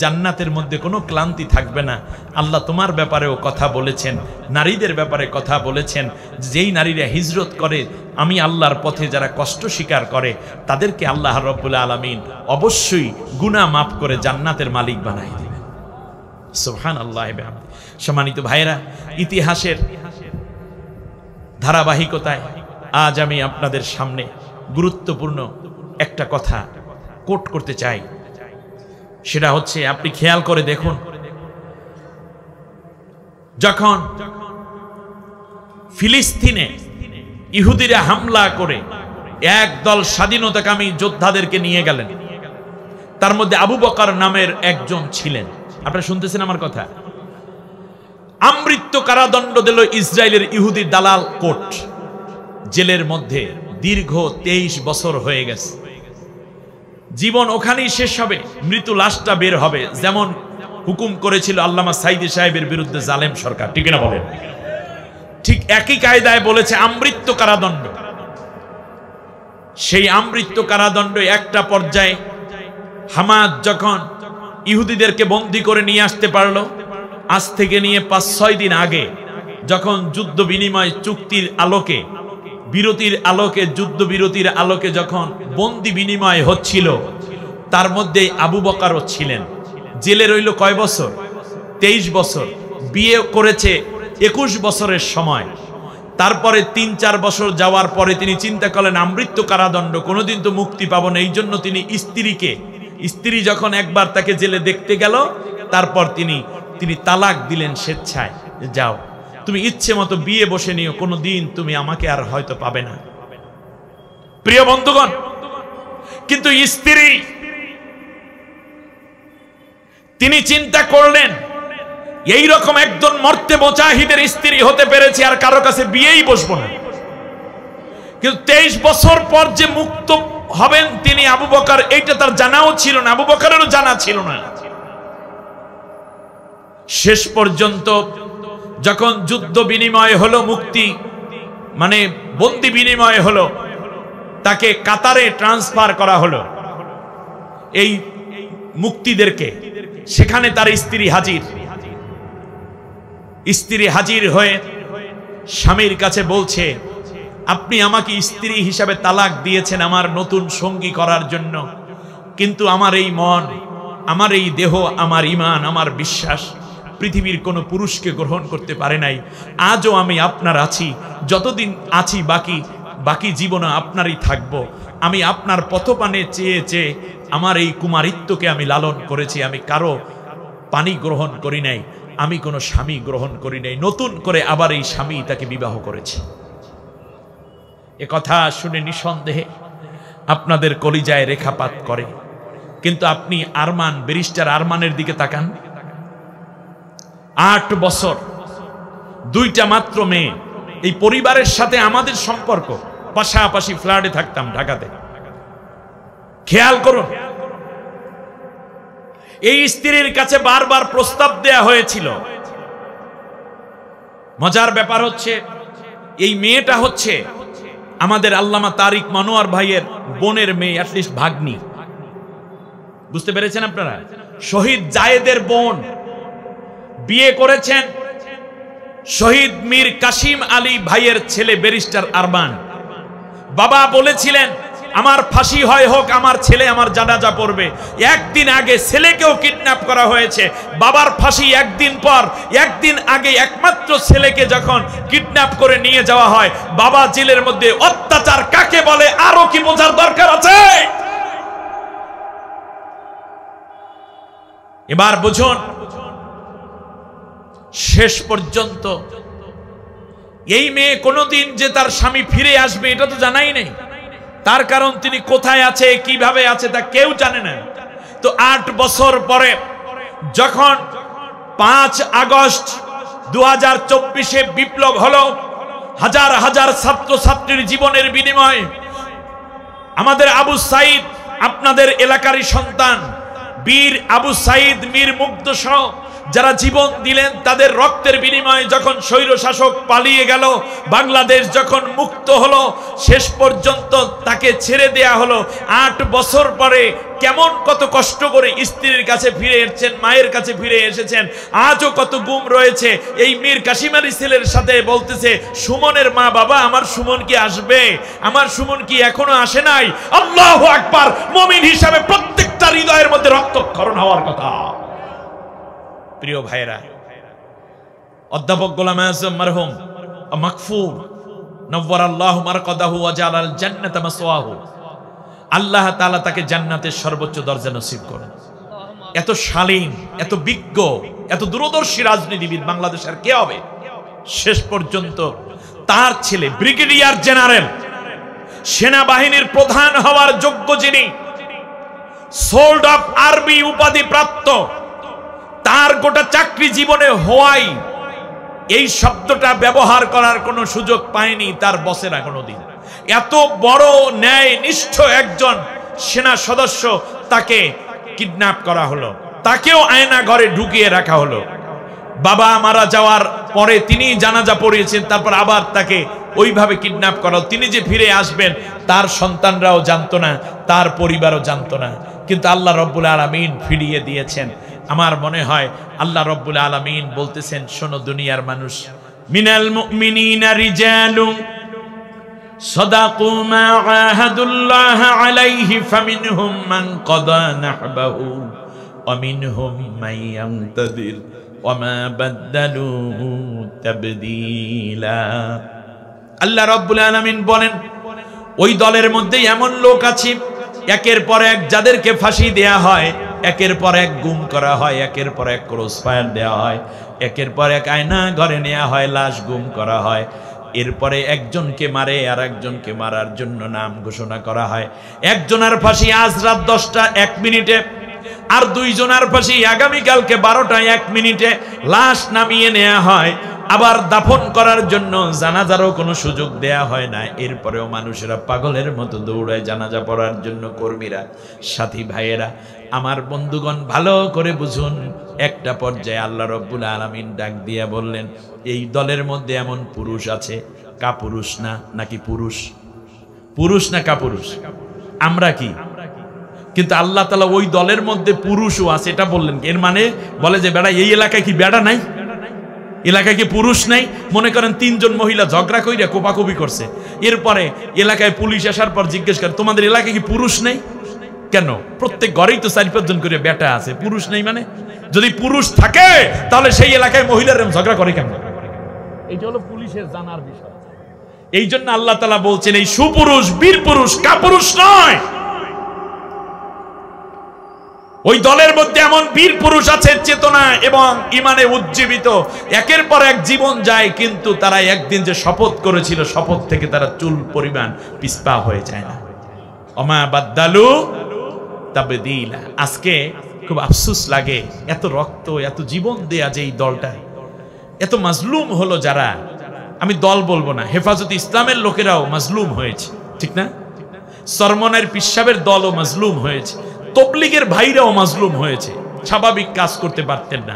জান্নাতের মধ্যে কোনো ক্লান্তি থাকবে না। আল্লাহ তোমার ব্যাপারেও কথা বলেছেন, নারীদের ব্যাপারে কথা বলেছেন, যেই নারীরা হিজরত করে আমি আল্লাহর পথে যারা কষ্ট স্বীকার করে তাদেরকে আল্লাহ রাব্বুল আলামিন অবশ্যই গুনাহ মাফ করে জান্নাতের মালিক বানাই দিবেন। সুবহানাল্লাহ। সম্মানিত ভাইরা, ইতিহাসের ধারাবাহিকতায় আজ আমি আপনাদের সামনে গুরুত্বপূর্ণ একটা কথা কোট করতে চাই। সেটা হচ্ছে, আপনি খেয়াল করে দেখুন, যখন ফিলিস্তিনে ইহুদিরা হামলা করে একদল স্বাধীনতাকামী যোদ্ধাদেরকে নিয়ে গেলেন, তার মধ্যে আবু বকর নামের একজন ছিলেন। আপনারা শুনতেছেন আমার কথা? আমৃত্যু কারাদণ্ড দিল ইসরায়েলের ইহুদি দালাল কোর্ট। জেলের মধ্যে দীর্ঘ 23 বছর হয়ে গেছে। জীবন ওখানেই শেষ হবে, মৃত্যু লাশটা বের হবে, যেমন হুকুম করেছিল আল্লামা সাইদি সাহেবের বিরুদ্ধে জালেম সরকার। ঠিক না বলেন? ঠিক একই কায়দায় বলেছে আমৃত্যু কারাদণ্ড। সেই আমৃত্যু কারাদণ্ড একটা পর্যায়ে হামাস যখন ইহুদিদেরকে বন্দী করে নিয়ে আসতে পারলো, আজ থেকে নিয়ে 5-6 দিন আগে, যখন যুদ্ধ বিনিময় চুক্তির আলোকে, বিরতির আলোকে, যুদ্ধ বিরতির আলোকে যখন বন্দি বিনিময় হচ্ছিল, তার মধ্যে আবু বকরও ছিলেন। জেলে রইল কয় বছর? 23 বছর। বিয়ে করেছে 21 বছরের সময়। তারপরে 3-4 বছর যাওয়ার পরে তিনি চিন্তা করলেন আমৃত্যু কারাদণ্ড, কোনোদিন তো মুক্তি পাবো না। এই জন্য তিনি স্ত্রী যখন একবার তাকে জেলে দেখতে গেল, তারপর তিনি তালাক দিলেন স্বেচ্ছায়, যাও তুমি ইচ্ছে মতো বিয়ে বসে নিও, কোনোদিন তুমি আমাকে আর হয়তো পাবে না। প্রিয় বন্ধুগণ, কিন্তু স্ত্রী, তিনি চিন্তা করলেন এই রকম একজন মর্তে মুজাহিদের স্ত্রী হতে পেরেছি, আর কারো কাছে বিয়েই বসবো না। কিন্তু 23 বছর পর যে মুক্ত হবেন তিনি আবু বকর, এইটা তার জানাও ছিল না, আবু বকরেরও জানা ছিল না। শেষ পর্যন্ত যখন যুদ্ধ বিনিময় হলো, মুক্তি মানে বন্দি বিনিময় হলো, তাকে কাতারে ট্রান্সফার করা হলো এই মুক্তিদেরকে। সেখানে তার স্ত্রী হাজির হয়ে স্বামীর কাছে বলছে, আপনি আমাকে স্ত্রী হিসাবে তালাক দিয়েছেন আমার নতুন সঙ্গী করার জন্য, কিন্তু আমার এই মন, আমার এই দেহ, আমার ঈমান, আমার বিশ্বাস পৃথিবীর কোনো পুরুষকে গ্রহণ করতে পারে নাই। আজও আমি আপনার আছি, যতদিন আছি বাকি জীবনে আপনারই থাকবো। আমি আপনার পথপানে চেয়ে চেয়ে আমার এই কুমারিত্বকে আমি লালন করেছি। আমি কারো পানি গ্রহণ করি নাই, আমি কোনো স্বামী গ্রহণ করি নাই। নতুন করে আবার এই স্বামী তাকে বিবাহ করেছে। এ কথা শুনে নিঃসন্দেহে আপনাদের কলিজায় রেখাপাত করে। কিন্তু আপনি আরমান, ব্যারিস্টার আরমানের দিকে তাকান। 8 বছর, 2টা মাত্র মেয়ে। এই পরিবারের সাথে আমাদের সম্পর্ক, পাশাপাশি ফ্ল্যাটে থাকতাম ঢাকাতে। খেয়াল করুন, এই স্ত্রীর কাছে বারবার প্রস্তাব দেয়া হয়েছিল। মজার ব্যাপার হচ্ছে, এই মেয়েটা হচ্ছে আমাদের আল্লামা তারিক মনোয়ার ভাইয়ের বোনের মেয়ে, অ্যাটলিস্ট ভাগ্নি। বুঝতে পেরেছেন আপনারা? শহীদ জায়েদের বোন। বিয়ে করেছেন শহীদ মীর কাসিম আলী ভাইয়ের ছেলে ব্যারিস্টার আরমান। বাবা বলেছিলেন আমার ফাঁসি হয় হোক, আমার ছেলে আমার জানাজা পড়বে। একদিন আগে ছেলেকেও কিডন্যাপ করা হয়েছে। বাবার ফাঁসি একদিন আগে একমাত্র ছেলেকে যখন কিডন্যাপ করে নিয়ে যাওয়া হয়, বাবা জেলের মধ্যে। অত্যাচার কাকে বলে আরো কি বোঝার দরকার আছে? এবার বুঝুন, শেষ পর্যন্ত এই মেয়ে কোনোদিন যে তার স্বামী ফিরে আসবে এটা তো জানাই নেই। তার কারণ তিনি কোথায় আছে, কিভাবে আছে তা কেউ জানে না। তো 8 বছর পরে যখন 5 আগস্ট 2024-এ বিপ্লব হলো, হাজার হাজার ছাত্রছাত্রীর জীবনের বিনিময়ে আমাদের আবু সাইদ, আপনাদের এলাকারই সন্তান বীর আবু সাইদ মীর মুগ্ধ সহ যারা জীবন দিলেন তাদের রক্তের বিনিময়ে যখন স্বৈরশাসক পালিয়ে গেল, বাংলাদেশ যখন মুক্ত হলো, শেষ পর্যন্ত তাকে ছেড়ে দেয়া হলো। 8 বছর পরে কেমন কত কষ্ট করে স্ত্রীর কাছে ফিরে এসেছেন, মায়ের কাছে ফিরে এসেছেন, আজও কত গুম রয়েছে। এই মীর কাসিম আলী ছেলের সাথে বলতেছে, সুমনের মা, বাবা আমার সুমন কি আসবে? আমার সুমন কি এখনো আসে নাই? আল্লাহু আকবার। মুমিন হিসাবে প্রত্যেকটা হৃদয়ের মধ্যে রক্তক্ষরণ হওয়ার কথা। প্রিয় ভাইরা, অধ্যাপক গোলাম আযম মারহুম মাগফুর নওয়ারাল্লাহু মারকাদাহু ওয়া জালাল জান্নাতা মাসওয়াহু, আল্লাহ তাআলা তাকে জান্নাতের সর্বোচ্চ দরজা নসিব করেন। এত শালীন, এত বিজ্ঞ, এত দূরদর্শী রাজনীতিবিদ বাংলাদেশের কে হবে? শেষ পর্যন্ত তার ছেলে ব্রিগেডিয়ার জেনারেল, সেনাবাহিনীর প্রধান হওয়ার যোগ্য, যিনি সোল্ড অফ আর্মি উপাধি প্রাপ্ত, তার গোটা চাকরি জীবনে হওয়াই এই শব্দটা ব্যবহার করার কোনো সুযোগ পায়নি তার বসেরা কোনোদিন। এত বড় ন্যায় নিষ্ঠ একজন সেনা সদস্য, তাকে কিডন্যাপ করা হলো, তাকেও আয়না ঘরে ঢুকিয়ে রাখা হলো। বাবা মারা যাওয়ার পরে তিনি জানাজা পড়িয়েছেন, তারপর আবার তাকে ওইভাবে কিডন্যাপ করা। তিনি যে ফিরে আসবেন তার সন্তানরাও জানতো না, তার পরিবারও জানতো না, কিন্তু আল্লাহ রব্বুল আলামিন ফিরিয়ে দিয়েছেন। আমার মনে হয় আল্লাহ রব্বুল আলামিন বলতেছেন, শোনো দুনিয়ার মানুষ, মিনাল মুমিনিনা রিজালুন সাদাকু মা আহাদুল্লাহ আলাইহি ফামিনহুম মান কাদা নাহবাহু ওয়া মিনহুম মান ইয়ানতাদির ওয়া মা বাদদালু তাবদীলা। আল্লাহ রাব্বুল আলামিন বলেন, ওই দলের মধ্যে এমন লোক আছে একের পর এক যাদেরকে ফাঁসি দেয়া হয়, একের পর এক গুম করা হয়, একের পর এক ক্রস ফায়ার দেওয়া হয়, একের পর এক আয়না ঘরে নেওয়া হয়, লাশ গুম করা হয়। এরপরে একজনকে মারে আর একজনকে মারার জন্য নাম ঘোষণা করা হয়। একজনের ফাঁসি আজ রাত 10টা 1 মিনিটে, আর 2 জনের ফাঁসি আগামীকালকে 12টা 1 মিনিটে। লাশ নামিয়ে নেওয়া হয়, আবার দাফন করার জন্য জানাজারও কোনো সুযোগ দেয়া হয় না। এরপরেও মানুষেরা পাগলের মতো দৌড়ায় জানাজা পড়ার জন্য। কর্মীরা, সাথী ভাইয়েরা, আমার বন্ধুগণ, ভালো করে বুঝুন। একটা পর্যায়ে আল্লাহ রব্বুল আলামিন ডাক দিয়া বললেন, এই দলের মধ্যে এমন পুরুষ আছে, কাপুরুষ না, নাকি পুরুষ? পুরুষ না কাপুরুষ? আমরা কি? কিন্তু আল্লাহ তাআলা ওই দলের মধ্যে পুরুষও আছে এটা বললেন। এর মানে বলে যে বেড়া, এই এলাকায় কি বেড়া নাই? এলাকায় কি পুরুষ নাই? মনে করেন 3 জন মহিলা ঝগড়া কইরা কোপাকুপি করছে, এরপরে এলাকায় পুলিশ আসার পর জিজ্ঞেস করে, তোমাদের এলাকায় কি পুরুষ নেই কেন? প্রত্যেক ঘরেই তো 4-5 জন করে বেটা আছে, পুরুষ নেই মানে? যদি পুরুষ থাকে তাহলে সেই এলাকায় মহিলারা ঝগড়া করে কেন? এইটা হলো পুলিশের জানার বিষয়। এই জন্য আল্লাহ তাআলা বলছেন, এই সুপুরুষ, বীর পুরুষ, কাপুরুষ নয়। ওই দলের মধ্যে এমন বীর পুরুষ আছে, চেতনা এবং ইমানে উজ্জীবিত, একের পর এক জীবন যায়, কিন্তু তারা একদিন যে শপথ করেছিল, শপথ থেকে তারা চুল পরিমাণ পিছপা হয়ে যায় না। ওমা বাদদালু তাবদীলা। আজকে খুব আফসোস লাগে, এত রক্ত, এত জীবন দেয়া যে এই দলটা এত মাজলুম হলো। যারা, আমি দল বলবো না, হেফাজতে ইসলামের লোকেরাও মাজলুম হয়েছে, ঠিক না? সরমনের পিসাবের দলও মাজলুম হয়েছে, তবলিগের ভাইরাও মাজলুম হয়েছে, স্বাভাবিক কাজ করতে পারতেন না।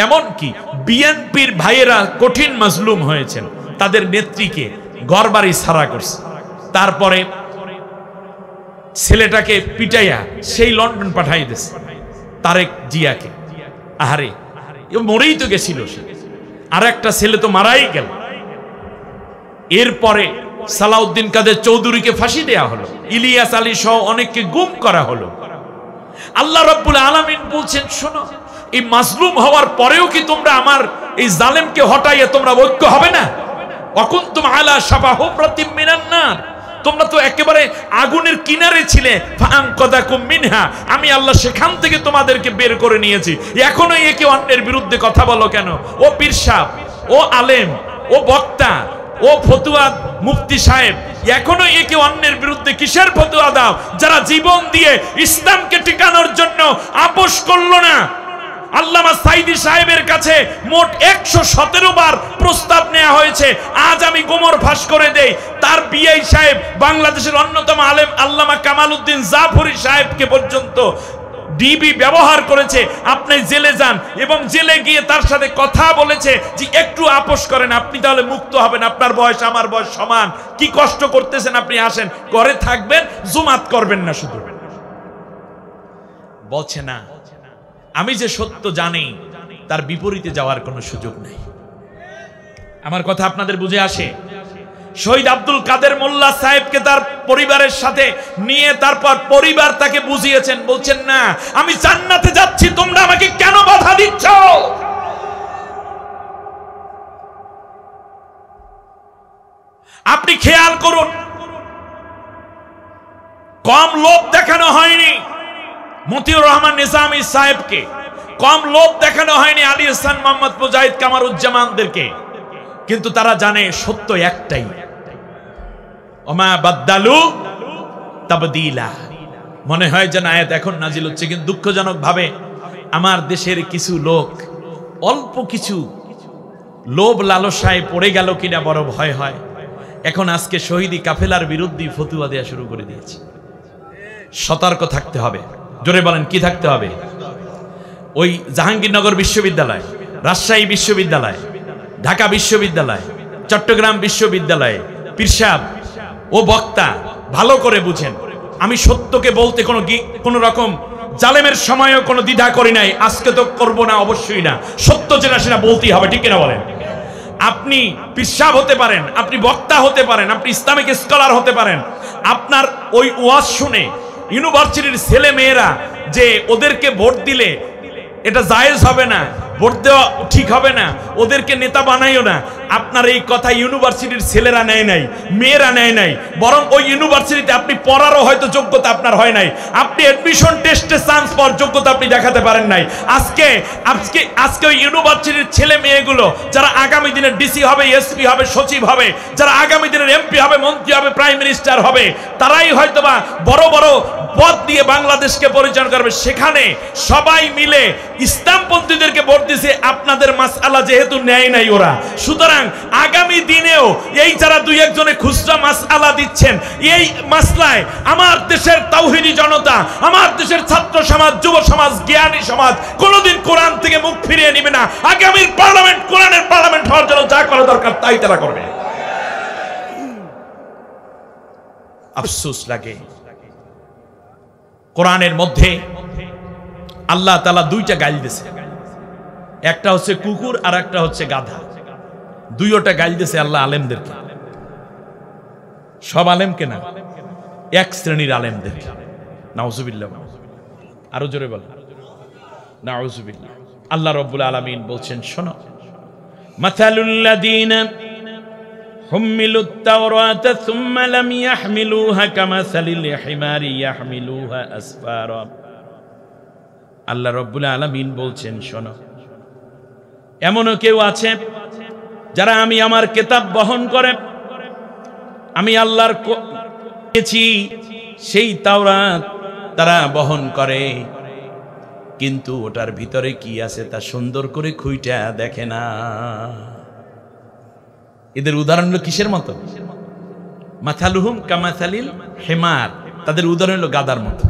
এমনকি বিএনপির ভাইয়েরা কঠিন মাজলুম হয়েছেন, তাদের নেত্রীকে ঘরবাড়ি ছাড়া করছে, তারপরে ছেলেটাকে পিটাইয়া সেই লন্ডন পাঠাই দিয়েছে, তারেক জিয়াকে। আহারে, মরেই তো গেছিল সে, আর একটা ছেলে তো মারাই গেল। এরপরে সালাউদ্দিন কাদের চৌধুরীকে ফাঁসি দেয়া হলো, ইলিয়াস আলী সহ অনেককে গুম করা হলো। আল্লাহ রাব্বুল আলামিন বলছেন, শোনো, এই মাজলুম হওয়ার পরেও কি তোমরা আমার এই জালেমকে হটাইয়া তোমরা ঐক্য হবে না? ওয়াকুনতুম আলা শাফা হুফরাতিম মিনান নার, তোমরা তো একেবারে আগুনের কিনারে ছিলে। ফাআনকাদাকুম মিনহা, আমি আল্লাহ সেখান থেকে তোমাদেরকে বের করে নিয়েছি। এখনো একে অন্যের বিরুদ্ধে কথা বলো কেন? ও পীর সাহেব, ও আলেম, ও বক্তা, ও ফতুয়া মুফতি সাহেব, এখনো একে অন্যের বিরুদ্ধে কিসের ফতুয়া দাও? যারা জীবন দিয়ে ইসলামকে টিকানোর জন্য আপোষ করলো না। আল্লামা সাইদি সাহেবের কাছে মোট 117 বার প্রস্তাব নেওয়া হয়েছে। আজ আমি গোমর ফাঁস করে দেই, তার বিআই সাহেব, বাংলাদেশের অন্যতম আলেম আল্লামা কামাল উদ্দিন জাফরি সাহেবকে পর্যন্ত ডিবি ব্যবহার করেছে, আপনি জেলে যান এবং জেলে গিয়ে তার সাথে কথা বলেছে যে একটু আপোষ করেন, আপনি তাহলে মুক্ত হবেন, আপনার বয়স আমার বয়স সমান, কি কষ্ট করতেছেন আপনি আসেন, ঘরে থাকবেন, জুমাত করবেন না। শুধু বলছে না, আমি যে সত্য জানি তার বিপরীতে যাওয়ার কোনো সুযোগ নেই। আমার কথা আপনাদের বুঝে আসে? শহীদ আব্দুল কাদের মোল্লা সাহেবকে তার পরিবারের সাথে নিয়ে তারপর পরিবার তাকে বুঝিয়েছেন, বলছেন না আমি জান্নাতে যাচ্ছি, তোমরা আমাকে কেন বাধা দিচ্ছ? আপনি খেয়াল করুন, কম লোভ দেখানো হয়নি মতিউর রহমান নিজামী সাহেবকে, কম লোভ দেখানো হয়নি আলী হাসান মোহাম্মদ মুজাহিদ কামারুজ্জামানদেরকে, কিন্তু তারা জানে সত্য একটাই, ওমা বাদদালু তাবদীলা। মনে হয় যেন আয়াত এখন নাজিল হচ্ছে, কিন্তু দুঃখজনক ভাবে আমার দেশের কিছু লোক অল্প কিছু লোভ লালসায় পড়ে গেল কিনা বড় ভয় হয়। এখন আজকে শহীদি কাফেলার বিরুদ্ধে ফতুয়া দেওয়া শুরু করে দিয়েছে। সতর্ক থাকতে হবে। জোরে বলেন, কি থাকতে হবে? ওই জাহাঙ্গীরনগর বিশ্ববিদ্যালয়, রাজশাহী বিশ্ববিদ্যালয়, ঢাকা বিশ্ববিদ্যালয়, চট্টগ্রাম বিশ্ববিদ্যালয়ে পীর সাহেব ও বক্তা ভালো করে বুঝেন, আমি সত্যকে বলতে কোনো রকম জালেমের সময়ও কোনো দ্বিধা করি নাই, আজকে তো করব না, অবশ্যই না। সত্য যেটা সেটা বলতেই হবে, ঠিক কিনা বলেন? আপনি পীর সাহেব হতে পারেন, আপনি বক্তা হতে পারেন, আপনি ইসলামিক স্কলার হতে পারেন, আপনার ওই ওয়াজ শুনে ইউনিভার্সিটির ছেলে মেয়েরা যে ওদেরকে ভোট দিলে এটা জায়েজ হবে না, ভোট দেওয়া ঠিক হবে না, ওদেরকে নেতা বানাইও না, আপনার এই কথা ইউনিভার্সিটির ছেলেরা নেয় নাই, মেয়েরা নেয় নাই, বরং ওই ইউনিভার্সিটিতে আপনি পড়ারও হয়তো যোগ্যতা আপনার হয় নাই, আপনি অ্যাডমিশন টেস্টে চান্স পাওয়ার যোগ্যতা আপনি দেখাতে পারেন নাই। আজকে ওই ইউনিভার্সিটির ছেলে মেয়েগুলো যারা আগামী দিনের ডিসি হবে, এসপি হবে, সচিব হবে, যারা আগামী দিনের এমপি হবে, মন্ত্রী হবে, প্রাইম মিনিস্টার হবে, তারাই হয়তোবা বড় বড় পদ দিয়ে বাংলাদেশকে পরিচালনা করবে। সেখানে সবাই মিলে ইসলামপন্থীদেরকে ভোট দিয়েছে, আপনাদের মাসআলা যেহেতু নেয় নাই ওরা, সুতরাং আগামী দিনেও এই যারা দুই একজনে খুচরা মাসআলা দিচ্ছেন, এই মাসলায় আমার দেশের তাওহীদি জনতা, আমার দেশের ছাত্র সমাজ, যুব সমাজ, জ্ঞানী সমাজ কোনোদিন কোরআন থেকে মুখ ফিরিয়ে নেবে না। আগামীর পার্লামেন্ট কোরআনের পার্লামেন্ট হওয়ার জন্য যা করা দরকার তাই তারা করবে। আফসোস লাগে, কোরআনের মধ্যে আল্লাহ তাআলা দুইটা গাইল দিয়েছে, একটা হচ্ছে কুকুর আর একটা হচ্ছে গাধা, দুইটা গাইল দিয়েছে আল্লাহ আলেমদেরকে। সব আলেমকে না, এক শ্রেণীর আলেমদেরকে। নাউজুবিল্লাহ, আরো জোরে বলেন নাউজুবিল্লাহ। আল্লাহ রাব্বুল আলামিন বলছেন, শোনো, মাসালুল্লাযীনা হুম্মিলুত তাওরাতা সুম্মা লাম ইয়াহমিলুহা কামাসালিল হিমারি ইয়াহমিলুহা আসফারা। আল্লাহ রাব্বুল আলামিন বলছেন, শোনো, এমনও কেউ আছে যারা আমি আমার কিতাব বহন করে, আমি আল্লাহর দিয়েছি সেই তাওরাত তারা বহন করে, কিন্তু ওটার ভিতরে কি আছে তা সুন্দর করে খুইটা দেখে না। এদের উদাহরণ হলো কিসের মতো? মাথালুহুম কামাথালিল হিমার, তাদের উদাহরণ হলো গাদার মতো।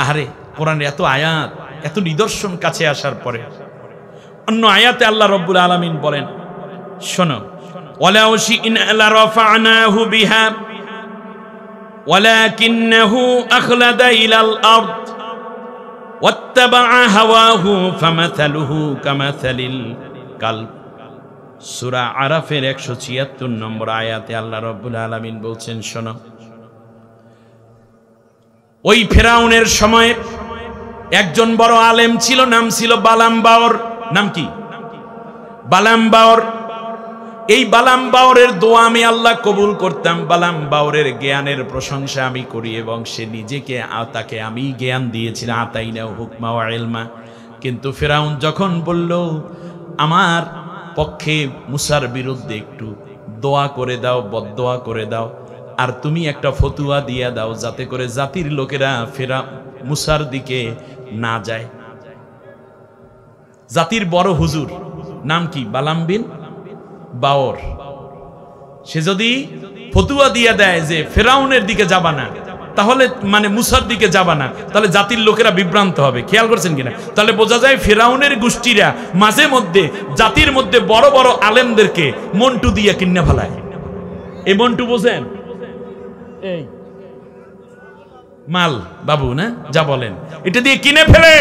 আরে কোরআনের এত আয়াত, এত নিদর্শন কাছে আসার পরে অন্য আয়াতে আল্লাহ রাব্বুল আলামিন বলেন, শোনো, ওয়ালাউ শি'না লারাফা'নাহু বিহা ওয়ালাকিন্নাহু আখলাদা ইলাল আরদ ওয়াত্তাবা'a হাওয়াহু ফামাথালুহু কামাথালিল কালব। সূরা আরাফের 176 নম্বর আয়াতে আল্লাহ রাব্বুল আলামিন বলছেন, শোনো, ওই ফেরাউনের সময় একজন বড় আলেম ছিল, নাম ছিল বালাম বাওর। নাম কি? বালাম বাওর। এই বালাম বাওরের দোয়া আমি আল্লাহ কবুল করতাম, বালাম বাওরের জ্ঞানের প্রশংসা আমি করি এবং সে নিজেকে, তাকে আমি জ্ঞান দিয়েছিলাম, আতাইনা হুকমা ওয়া ইলমা। কিন্তু ফেরাউন যখন বলল, আমার পক্ষে মুসার বিরুদ্ধে একটু দোয়া করে দাও, বদদোয়া করে দাও, আর তুমি একটা ফতুয়া দিয়ে দাও যাতে করে জাতির লোকেরা মুসার দিকে না যায়। জাতির বড় হুজুর নাম কি? বালাম বিন বাওর। সে যদি ফতুয়া দিয়ে দেয় যে ফেরাউনের দিকে যাবা না, তাহলে মানে মুসার দিকে যাবা না, তাহলে জাতির লোকেরা বিভ্রান্ত হবে। খেয়াল করছেন কিনা? তাহলে বোঝা যায় ফেরাউনের গোষ্ঠীরা মাঝে মধ্যে জাতির মধ্যে বড় বড় আলেমদেরকে মন্টু দিয়ে কিনে ফেলায়। এই মন্টু বোঝেন? এই মাল বাবু না যা বলেন, এটা দিয়ে কিনে ফেলে।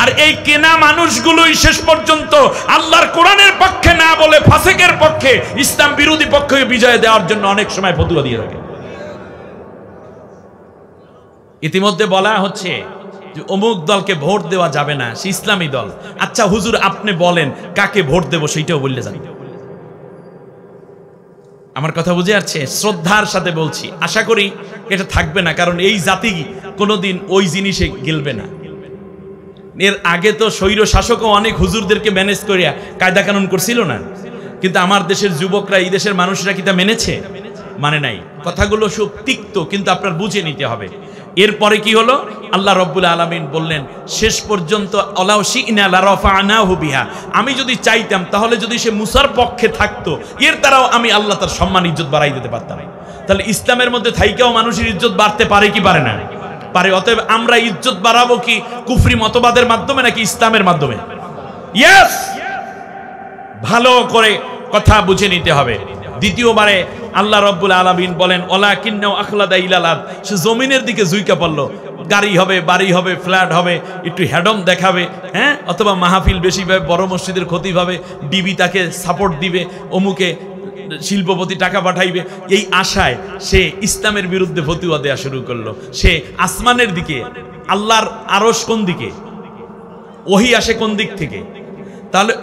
আর এই কেনা মানুষগুলোই শেষ পর্যন্ত আল্লাহর কোরআনের পক্ষে না বলে ফাসেকের পক্ষে, ইসলাম বিরোধী পক্ষে বিজয় দেওয়ার জন্য অনেক সময় ফতুয়া দিয়ে রাখে। ইতিমধ্যে বলা হচ্ছে যে অমুক দলকে ভোট দেওয়া যাবে না, সে ইসলামী দল। আচ্ছা হুজুর আপনি বলেন কাকে ভোট দেব সেইটাও বললে জানি। আমার কথা বুঝে আসছে? শ্রদ্ধার সাথে বলছি, আশা করি এটা থাকবে না, কারণ এই জাতি কোনোদিন ওই জিনিসে গেলবে না। এর আগে তো স্বৈর শাসকও অনেক হুজুরদেরকে ম্যানেজ করিয়া কায়দা কানুন করছিল না, কিন্তু আমার দেশের যুবকরা, এই দেশের মানুষরা কি তা মেনেছে? মানে নাই। কথাগুলো সব তিক্ত, কিন্তু আপনার বুঝে নিতে হবে। এরপরে কি হলো? আল্লাহ রাব্বুল আলামিন বললেন শেষ পর্যন্ত আলাউ শি'না লারাফা'নাহু বিহা, আমি যদি চাইতাম তাহলে যদি সে মুসার পক্ষে থাকতো, এর দ্বারাও আমি আল্লাহ তার সম্মান ইজ্জত বাড়াই দিতে পারতাম। তাহলে ইসলামের মধ্যে থাইকাও মানুষের ইজ্জত বাড়তে পারে কি পারে না? পারে। অতএব আমরা ইজ্জত বাড়াবো কি কুফরি মতবাদের মাধ্যমে নাকি ইসলামের মাধ্যমে? ইয়েস, ভালো করে কথা বুঝে নিতে হবে। দ্বিতীয়বারে আল্লাহ রাব্বুল আলামিন বলেন ওয়ালাকিন্নাহু আখলাদা ইলাল আরদ, সে জমিনের দিকে ঝুঁকে পড়লো। গাড়ি হবে, বাড়ি হবে, ফ্ল্যাট হবে, একটু হ্যাডম দেখাবে, হ্যাঁ, অথবা মাহফিল বেশি ভাবে, বড় মসজিদের ক্ষতি হবে, ডিবি তাকে সাপোর্ট দিবে, অমুকে শিল্পপতি টাকা পাঠাইবে, এই আশায় সে ইসলামের বিরুদ্ধে ফতোয়া দেয়া শুরু করলো। সে আসমানের দিকে, আল্লাহর আরশ কোন দিকে, ওহী আসে কোন দিক থেকে? তাহলে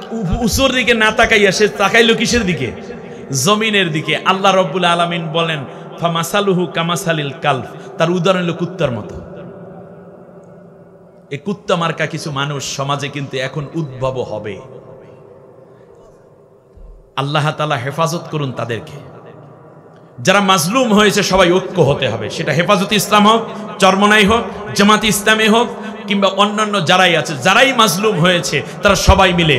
উসুর দিকে না তাকাইয়া সে তাকাইলো কিসের দিকে? জমিনের দিকে। আল্লাহ রাব্বুল আলামিন বলেন ফামাসালুহু কামাসালিল কালব, তার উদাহরণ হলো কুত্তার মতো। এই কুত্তা মার্কা কিছু মানুষ সমাজে কিন্তু এখন উদ্ভব হবে। আল্লাহ তাআলা হেফাজত করুন তাদেরকে। যারা মাজলুম হয়েছে সবাই ঐক্য হতে হবে, সেটা হেফাজতে ইসলাম হোক, চরমনাই হোক, জামাতে ইসলামী হোক, কিংবা অন্যান্য যারাই আছে, যারাই মাজলুম হয়েছে তারা সবাই মিলে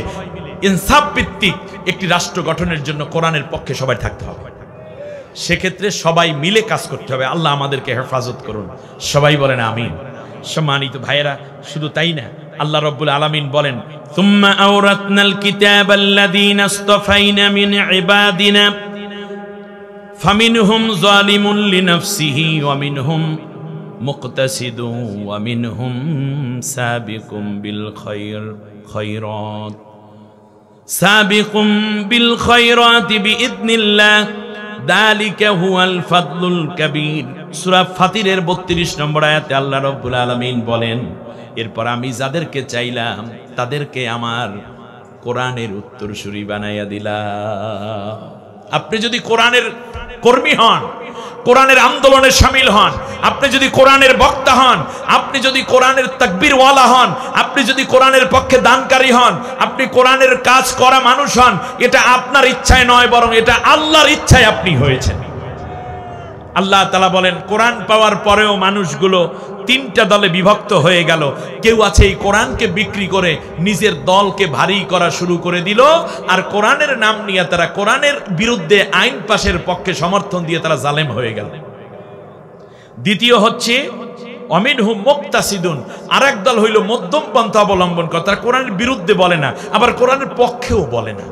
ইনসাফ ভিত্তিক একটি রাষ্ট্র গঠনের জন্য কোরআনের পক্ষে সবাই থাকতে হবে। সেক্ষেত্রে সবাই মিলে কাজ করতে হবে। আল্লাহ আমাদেরকে হেফাজত করুন, সবাই বলেন আমিন। সম্মানিত ভাইয়েরা, শুধু তাই না, আল্লাহ রাব্বুল আলামিন বলেন সুম্মা আওরাতনাল কিতাবাল্লাযীনা ইসতাফাইনা মিন ইবাদিনা ফামিনহুম যালিমুন লিনাফসিহি ওয়া মিনহুম মুকতাসিদুন ওয়া মিনহুম সাবিকুম বিল খায়রাত সাবিকুম বিল খায়রাতি বিইذনিল্লাহ যালিকা হুয়াল ফাদলুল কাবীর। সূরা ফাতিরের 32 নম্বর আয়াতে আল্লাহ রাব্বুল আলামিন বলেন, এরপর আমি যাদেরকে চাইলাম তাদেরকে আমার কোরআনের উত্তরসূরি বানাইয়া দিলাম। আপনি যদি কোরআনের কর্মী হন, কোরআনের আন্দোলনে শামিল হন, আপনি যদি কোরআনের বক্তা হন, আপনি যদি কোরআনের তাকবীরওয়ালা হন, আপনি যদি কোরআনের পক্ষে দানকারী হন, আপনি কোরআনের কাজ করা মানুষ হন, এটা আপনার ইচ্ছায় নয়, বরং এটা আল্লাহর ইচ্ছায় আপনি হয়েছেন। আল্লাহ তাআলা বলেন কোরআন পাওয়ার পরেও মানুষগুলো তিনটা দলে বিভক্ত হয়ে গেল। কেউ আছে এই কোরআনকে বিক্রি করে নিজের দলকে ভারী করা শুরু করে দিল, আর কোরআনের নাম নিয়ে তারা কোরআনের বিরুদ্ধে আইন পাশের পক্ষে সমর্থন দিয়ে তারা জালেম হয়ে গেল। দ্বিতীয় হচ্ছে অমিনহুম মুকতাসিদুন, আরেক দল হইল মধ্যম পন্থা অবলম্বন করে, তারা কোরআনের বিরুদ্ধে বলে না, আবার কোরআনের পক্ষেও বলে না।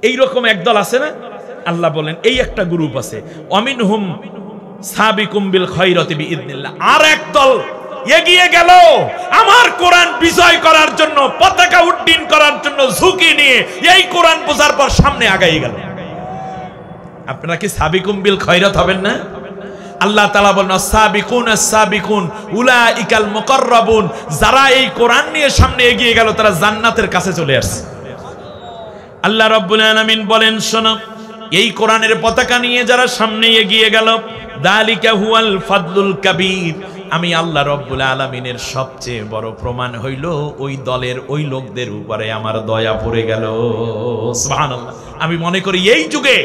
এইরকম একদল আছে না? আল্লাহ বলেন এই একটা গ্রুপ আছে, অমিনহুম সাবিকুম বিল খায়রাতি বিইذনিল্লাহ। আর একদল এগিয়ে গেল আমার কোরআন বিজয় করার জন্য, পতাকা উড্ডীন করার জন্য ঝুঁকি নিয়ে এই কোরআন বোঝার পর সামনে আগাই গেল। আপনারা কি সাবিকুম বিল খায়রাত হবেন না? আল্লাহ তাআলা বলেন আস-সাবিকুন আস-সাবিকুন উলাইকাল মুকাররাবুন, যারা এই কোরআন নিয়ে সামনে এগিয়ে গেল তারা জান্নাতের কাছে চলে আসছে। আল্লাহ রাব্বুল আলামিন বলেন শোনো, এই কোরআনের পতাকা নিয়ে যারা সামনে এগিয়ে গেল, যালিকা হুয়াল ফাদলুল কাবীর, আমি আল্লাহ রাব্বুল আলামিনের সবচেয়ে বড় প্রমাণ হইল ওই দলের ওই লোকদের উপরে আমার দয়া পড়ে গেল। সুবহানাল্লাহ। আমি মনে করি এই যুগে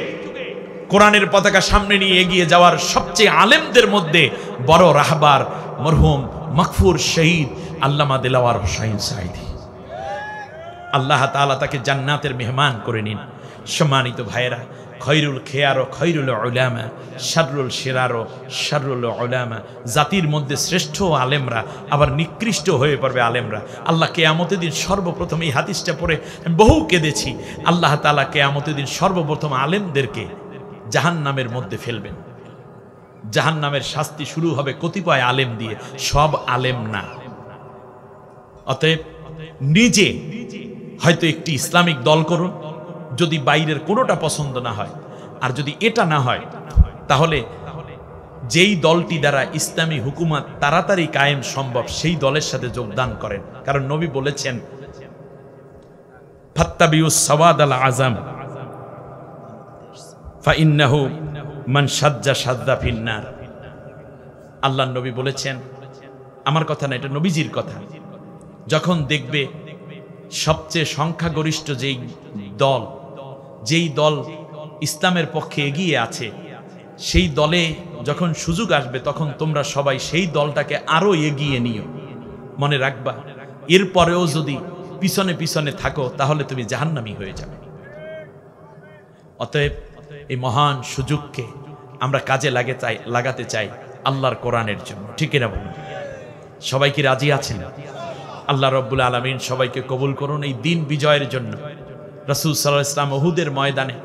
কোরআনের পতাকা সামনে নিয়ে এগিয়ে যাওয়ার সবচেয়ে আলেমদের মধ্যে বড় রাহবার মরহুম মাগফুর শহীদ আল্লামা দিলওয়ার হোসাইন সাঈদী। আল্লাহ তাআলা তাকে জান্নাতের মেহমান করে নিন। সম্মানিত ভাইয়েরা, খৈরুল খেয়ারো খৈরুল উলামা শাররুল শিরারো শাররুল উলামা, জাতির মধ্যে শ্রেষ্ঠ আলেমরা আবার নিকৃষ্ট হয়ে পড়বে আলেমরা। আল্লাহ কিয়ামতের দিন সর্বপ্রথম, এই হাদিসটা পড়ে বহু কেঁদেছি, আল্লাহ তাআলা কিয়ামতের দিন সর্বপ্রথম আলেমদেরকে জাহান্নামের মধ্যে ফেলবেন। জাহান্নামের শাস্তি শুরু হবে কতিপয় আলেম দিয়ে, সব আলেম না। অতএব নিজে হয়তো একটি ইসলামিক দল করুন, যদি বাইরের কোনোটা পছন্দ না হয়, আর যদি এটা না হয় তাহলে যেই দলটি দ্বারা ইসলামী হুকুমত তাড়াতাড়ি কায়েম সম্ভব সেই দলের সাথে যোগদান করেন। কারণ নবী বলেছেন ফাত্তাবিউস সাওয়াদ আল আযম ফাইন্নাহু মান সাজ্জা সাজ্জা ফিন্নার। আল্লাহর নবী বলেছেন, আমার কথা না, এটা নবীজির কথা, যখন দেখবে সবচেয়ে সংখ্যাগরিষ্ঠ যেই দল ইসলামের পক্ষে এগিয়ে আছে, সেই দলে যখন সুযোগ আসবে তখন তোমরা সবাই সেই দলটাকে আরো এগিয়ে নিও। মনে রাখবা, এরপরেও যদি পিছনে পিছনে থাকো তাহলে তুমি জাহান্নামী হয়ে যাবে। অতএব এই মহান সুযোগকে আমরা কাজে লাগাতে চাই আল্লাহর কোরআনের জন্য, ঠিক না বলুন? সবাই কি রাজি আছেন? আল্লাহ রাব্বুল আলামিন সবাইকে কবুল করুন এই দিন বিজয়ের জন্য। রাসূল সাল্লাল্লাহু আলাইহি ওয়াসাল্লাম উহুদের ময়দানে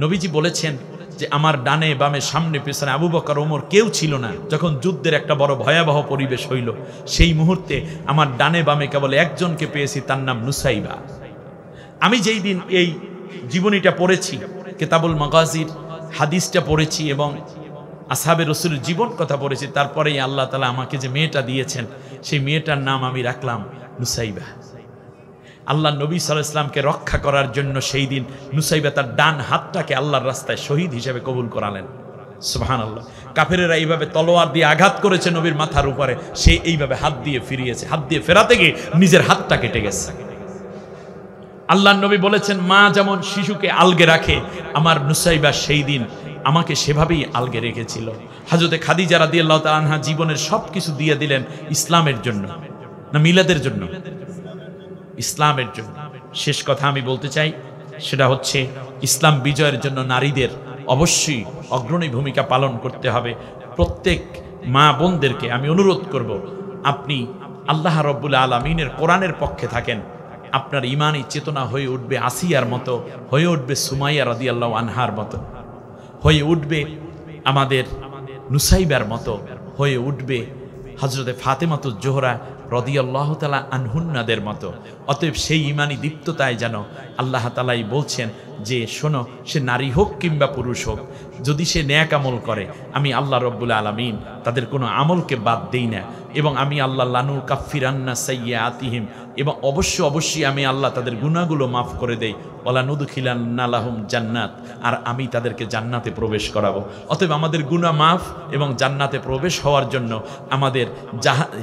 নবীজি বলেছেন যে আমার ডানে বামে সামনে পেছনে আবু বকর ওমর কেউ ছিল না। যখন যুদ্ধের একটা বড় ভয়াবহ পরিবেশ হইল, সেই মুহূর্তে আমার ডানে বামে কেবল একজনকে পেয়েছি, তার নাম নুসাইবা। আমি যেই দিন এই জীবনীটা পড়েছি, কিতাবুল মাগাজির হাদিসটা পড়েছি এবং আসহাবে রাসূলের জীবন কথা পড়েছি, তারপরেই আল্লাহ তাআলা আমাকে যে মেয়েটা দিয়েছেন সেই মেয়েটার নাম আমি রাখলাম নুসাইবা। আল্লাহ নবী সাল্লাল্লাহু আলাইহি ওয়াসাল্লামকে রক্ষা করার জন্য সেই দিন নুসাইবা তার ডান হাতটাকে আল্লাহর রাস্তায় শহীদ হিসেবে কবুল করালেন। সুবহানাল্লাহ। কাফেরেরা এইভাবে তলোয়ার দিয়ে আঘাত করেছে নবীর মাথার উপরে, সে এইভাবে হাত দিয়ে ফিরিয়েছে, হাত দিয়ে ফেরাতে গিয়ে নিজের হাতটা কেটে গেছে। আল্লাহর নবী বলেছেন, মা যেমন শিশুকে আলগে রাখে, আমার নুসাইবা সেই দিন আমাকে সেভাবেই আলগে রেখেছিল। হযরতে খাদিজা রাদিয়াল্লাহু তাআলা আনহা জীবনের সবকিছু দিয়ে দিলেন ইসলামের জন্য, না মিলাদের জন্য? ইসলামের জন্য। শেষ কথা আমি বলতে চাই, সেটা হচ্ছে ইসলাম বিজয়ের জন্য নারীদের অবশ্যই অগ্রণী ভূমিকা পালন করতে হবে। প্রত্যেক মা বোনদেরকে আমি অনুরোধ করব, আপনি আল্লাহ রাব্বুল আলামিনের কোরআনের পক্ষে থাকেন, আপনার ঈমানি চেতনা হয়ে উঠবে আসিয়ার মতো, হয়ে উঠবে সুমাইয়া রাদিয়াল্লাহু আনহার মতো, হয়ে উঠবে আমাদের নুসাইবার মতো, হয়ে উঠবে হযরতে ফাতেমাতুজ জোহরা রাদিয়াল্লাহু তাআলা আনহুন্নাদের মতো। অতএব সেই ঈমানি দীপ্ততায় যেন আল্লাহ তাআলাই বলছেন যে শোনো, সে নারী হোক কিংবা পুরুষ হোক, যদি সে নেক আমল করে আমি আল্লাহ রাব্বুল আলামিন তাদের কোনো আমলকে বাদ দেই না, এবং আমি আল্লাহ লানু কাফিরান্না সাইয়্যাতিহিম, এবং অবশ্যই আমি আল্লাহ তাদের গুনাহগুলো মাফ করে দেই, ওয়ালা নুদখিলান্না লাহুম জান্নাত, আর আমি তাদেরকে জান্নাতে প্রবেশ করাবো। অতএব আমাদের গুনাহ মাফ এবং জান্নাতে প্রবেশ হওয়ার জন্য আমাদের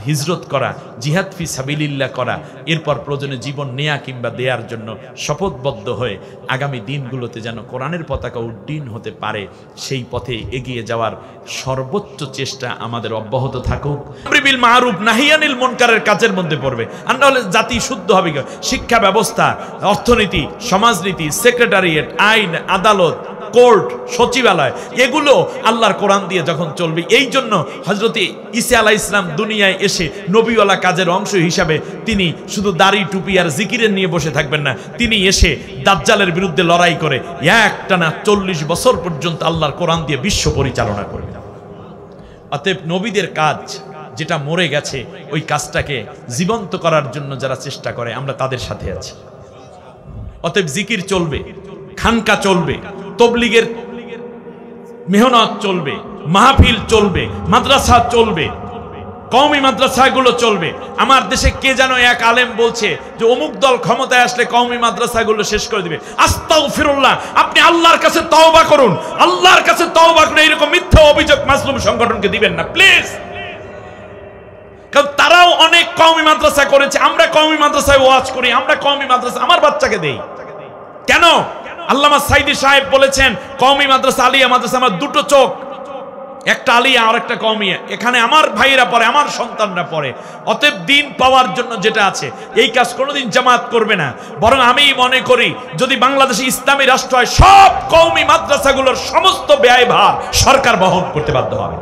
হিজরত করা, জিহাদ ফি সাবিলিল্লাহ করা, এরপর প্রয়োজনে জীবন নেয়া কিংবা দেওয়ার জন্য শপথবদ্ধ হয়ে আগামী দিনগুলোতে যেন কোরআনের পতাকা উড্ডীন হতে পারে, সেই পথে এগিয়ে যাওয়ার সর্বোচ্চ চেষ্টা আমাদের অব্যাহত থাকুক। আমরি বিল মারুফ নাহি আনিল মুনকারের কাজের মধ্যে পড়বে, আর নাহলে জাতি শুদ্ধ হবে। শিক্ষা ব্যবস্থা, অর্থনীতি, সমাজনীতি, সেক্রেটারিয়েট, আইন, আদালত, কোর্ট, সচিবালয়, এগুলো আল্লাহর কোরআন দিয়ে যখন চলবে। এই জন্য হযরতে ঈসা আলাইহিস সালাম দুনিয়ায় এসে নবীওয়ালা কাজের অংশ হিসাবে তিনি শুধু দাড়ি টুপি আর জিকিরের নিয়ে বসে থাকবেন না, তিনি এসে দাজ্জালের বিরুদ্ধে লড়াই করে একটানা 40 বছর পর্যন্ত আল্লাহর কোরআন দিয়ে বিশ্ব পরিচালনা করবেন। অতএব নবীদের কাজ যেটা মরে গেছে, ওই কাজটাকে জীবন্ত করার জন্য যারা চেষ্টা করে, আমরা তাদের সাথে আছি। অতএব জিকির চলবে, খানকা চলবে, তবলিগের মেহনত চলবে, মাহফিল চলবে, মাদ্রাসা চলবে, কওমি মাদ্রাসাগুলো চলবে। আমার দেশে কে যেন এক আলেম বলছে যে অমুক দল ক্ষমতায় আসলে কওমি মাদ্রাসাগুলো শেষ করে দিবে। আস্তাগফিরুল্লাহ, আপনি আল্লাহর কাছে তওবা করুন, আল্লাহর কাছে তওবা করে এরকম মিথ্যা অভিযোগ মাসলুম সংগঠনকে দিবেন না প্লিজ। কারণ তারাও অনেক কওমি মাদ্রাসা করেছে, আমরা কওমি মাদ্রাসায় ওয়াজ করি, আমরা কওমি মাদ্রাসা আমার বাচ্চাকে দেই কেন? আল্লামা সাইদি সাহেব বলেছেন কওমি মাদ্রাসা, আলিয়া মাদ্রাসা আমার দুটো চোখ, একটা আলিয়া আর একটা কওমিয়া, এখানে আমার ভাইয়েরা পড়ে, আমার সন্তানরা পড়ে। অতএব দিন পাওয়ার জন্য যেটা আছে, এই কাজ কোনোদিন জামাত করবে না। বরং আমি মনে করি যদি বাংলাদেশে ইসলামী রাষ্ট্র হয়, সব কওমি মাদ্রাসাগুলোর সমস্ত ব্যয়ভার সরকার বহন করতে বাধ্য হবে।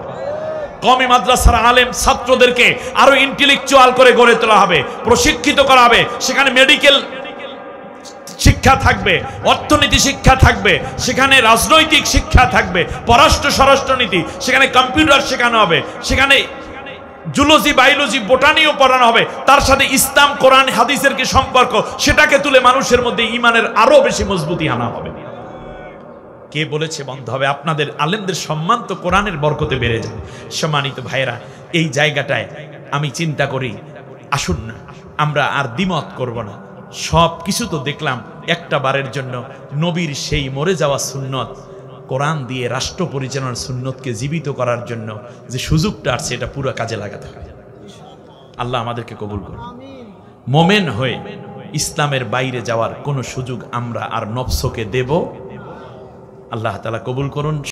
কওমি মাদ্রাসার আলেম ছাত্রদেরকে আরো ইন্টেলেকচুয়াল করে গড়ে তোলা হবে, প্রশিক্ষিত করা হবে। সেখানে মেডিকেল শিক্ষা থাকবে, অর্থনীতি শিক্ষা থাকবে, সেখানে রাজনৈতিক শিক্ষা থাকবে, পররাষ্ট্র স্বরাষ্ট্রনীতি, সেখানে কম্পিউটার শেখানো হবে, সেখানে জুলজি, বায়োলজি, বোটানিও পড়ানো হবে। তার সাথে ইসলাম, কোরআন, হাদিসের কি সম্পর্ক, সেটাকে তুলে মানুষের মধ্যে ঈমানের আরো বেশি মজবুতি আনা হবে। কে বলেছে বন্ধ হবে? আপনাদের আলেমদের সম্মান তো কোরআনের বরকতে বেড়ে যায়। সম্মানিত ভাইয়েরা, এই জায়গাটায় আমি চিন্তা করি, আসুন না আমরা আর দ্বিমত করব না। সব কিছু তো দেখলাম, একটা বারের জন্য নবীর সেই মরে যাওয়া সুন্নত, কোরআন দিয়ে রাষ্ট্র পরিচালনার সুন্নতকে জীবিত করার জন্য যে সুযোগটা আছে, এটা পুরো কাজে লাগাতে হবে। আল্লাহ আমাদেরকে কবুল করুন। মোমেন হয়ে ইসলামের বাইরে যাওয়ার কোনো সুযোগ আমরা আর নফসকে দেব? আল্লাহ তাআলা কবুল করুন।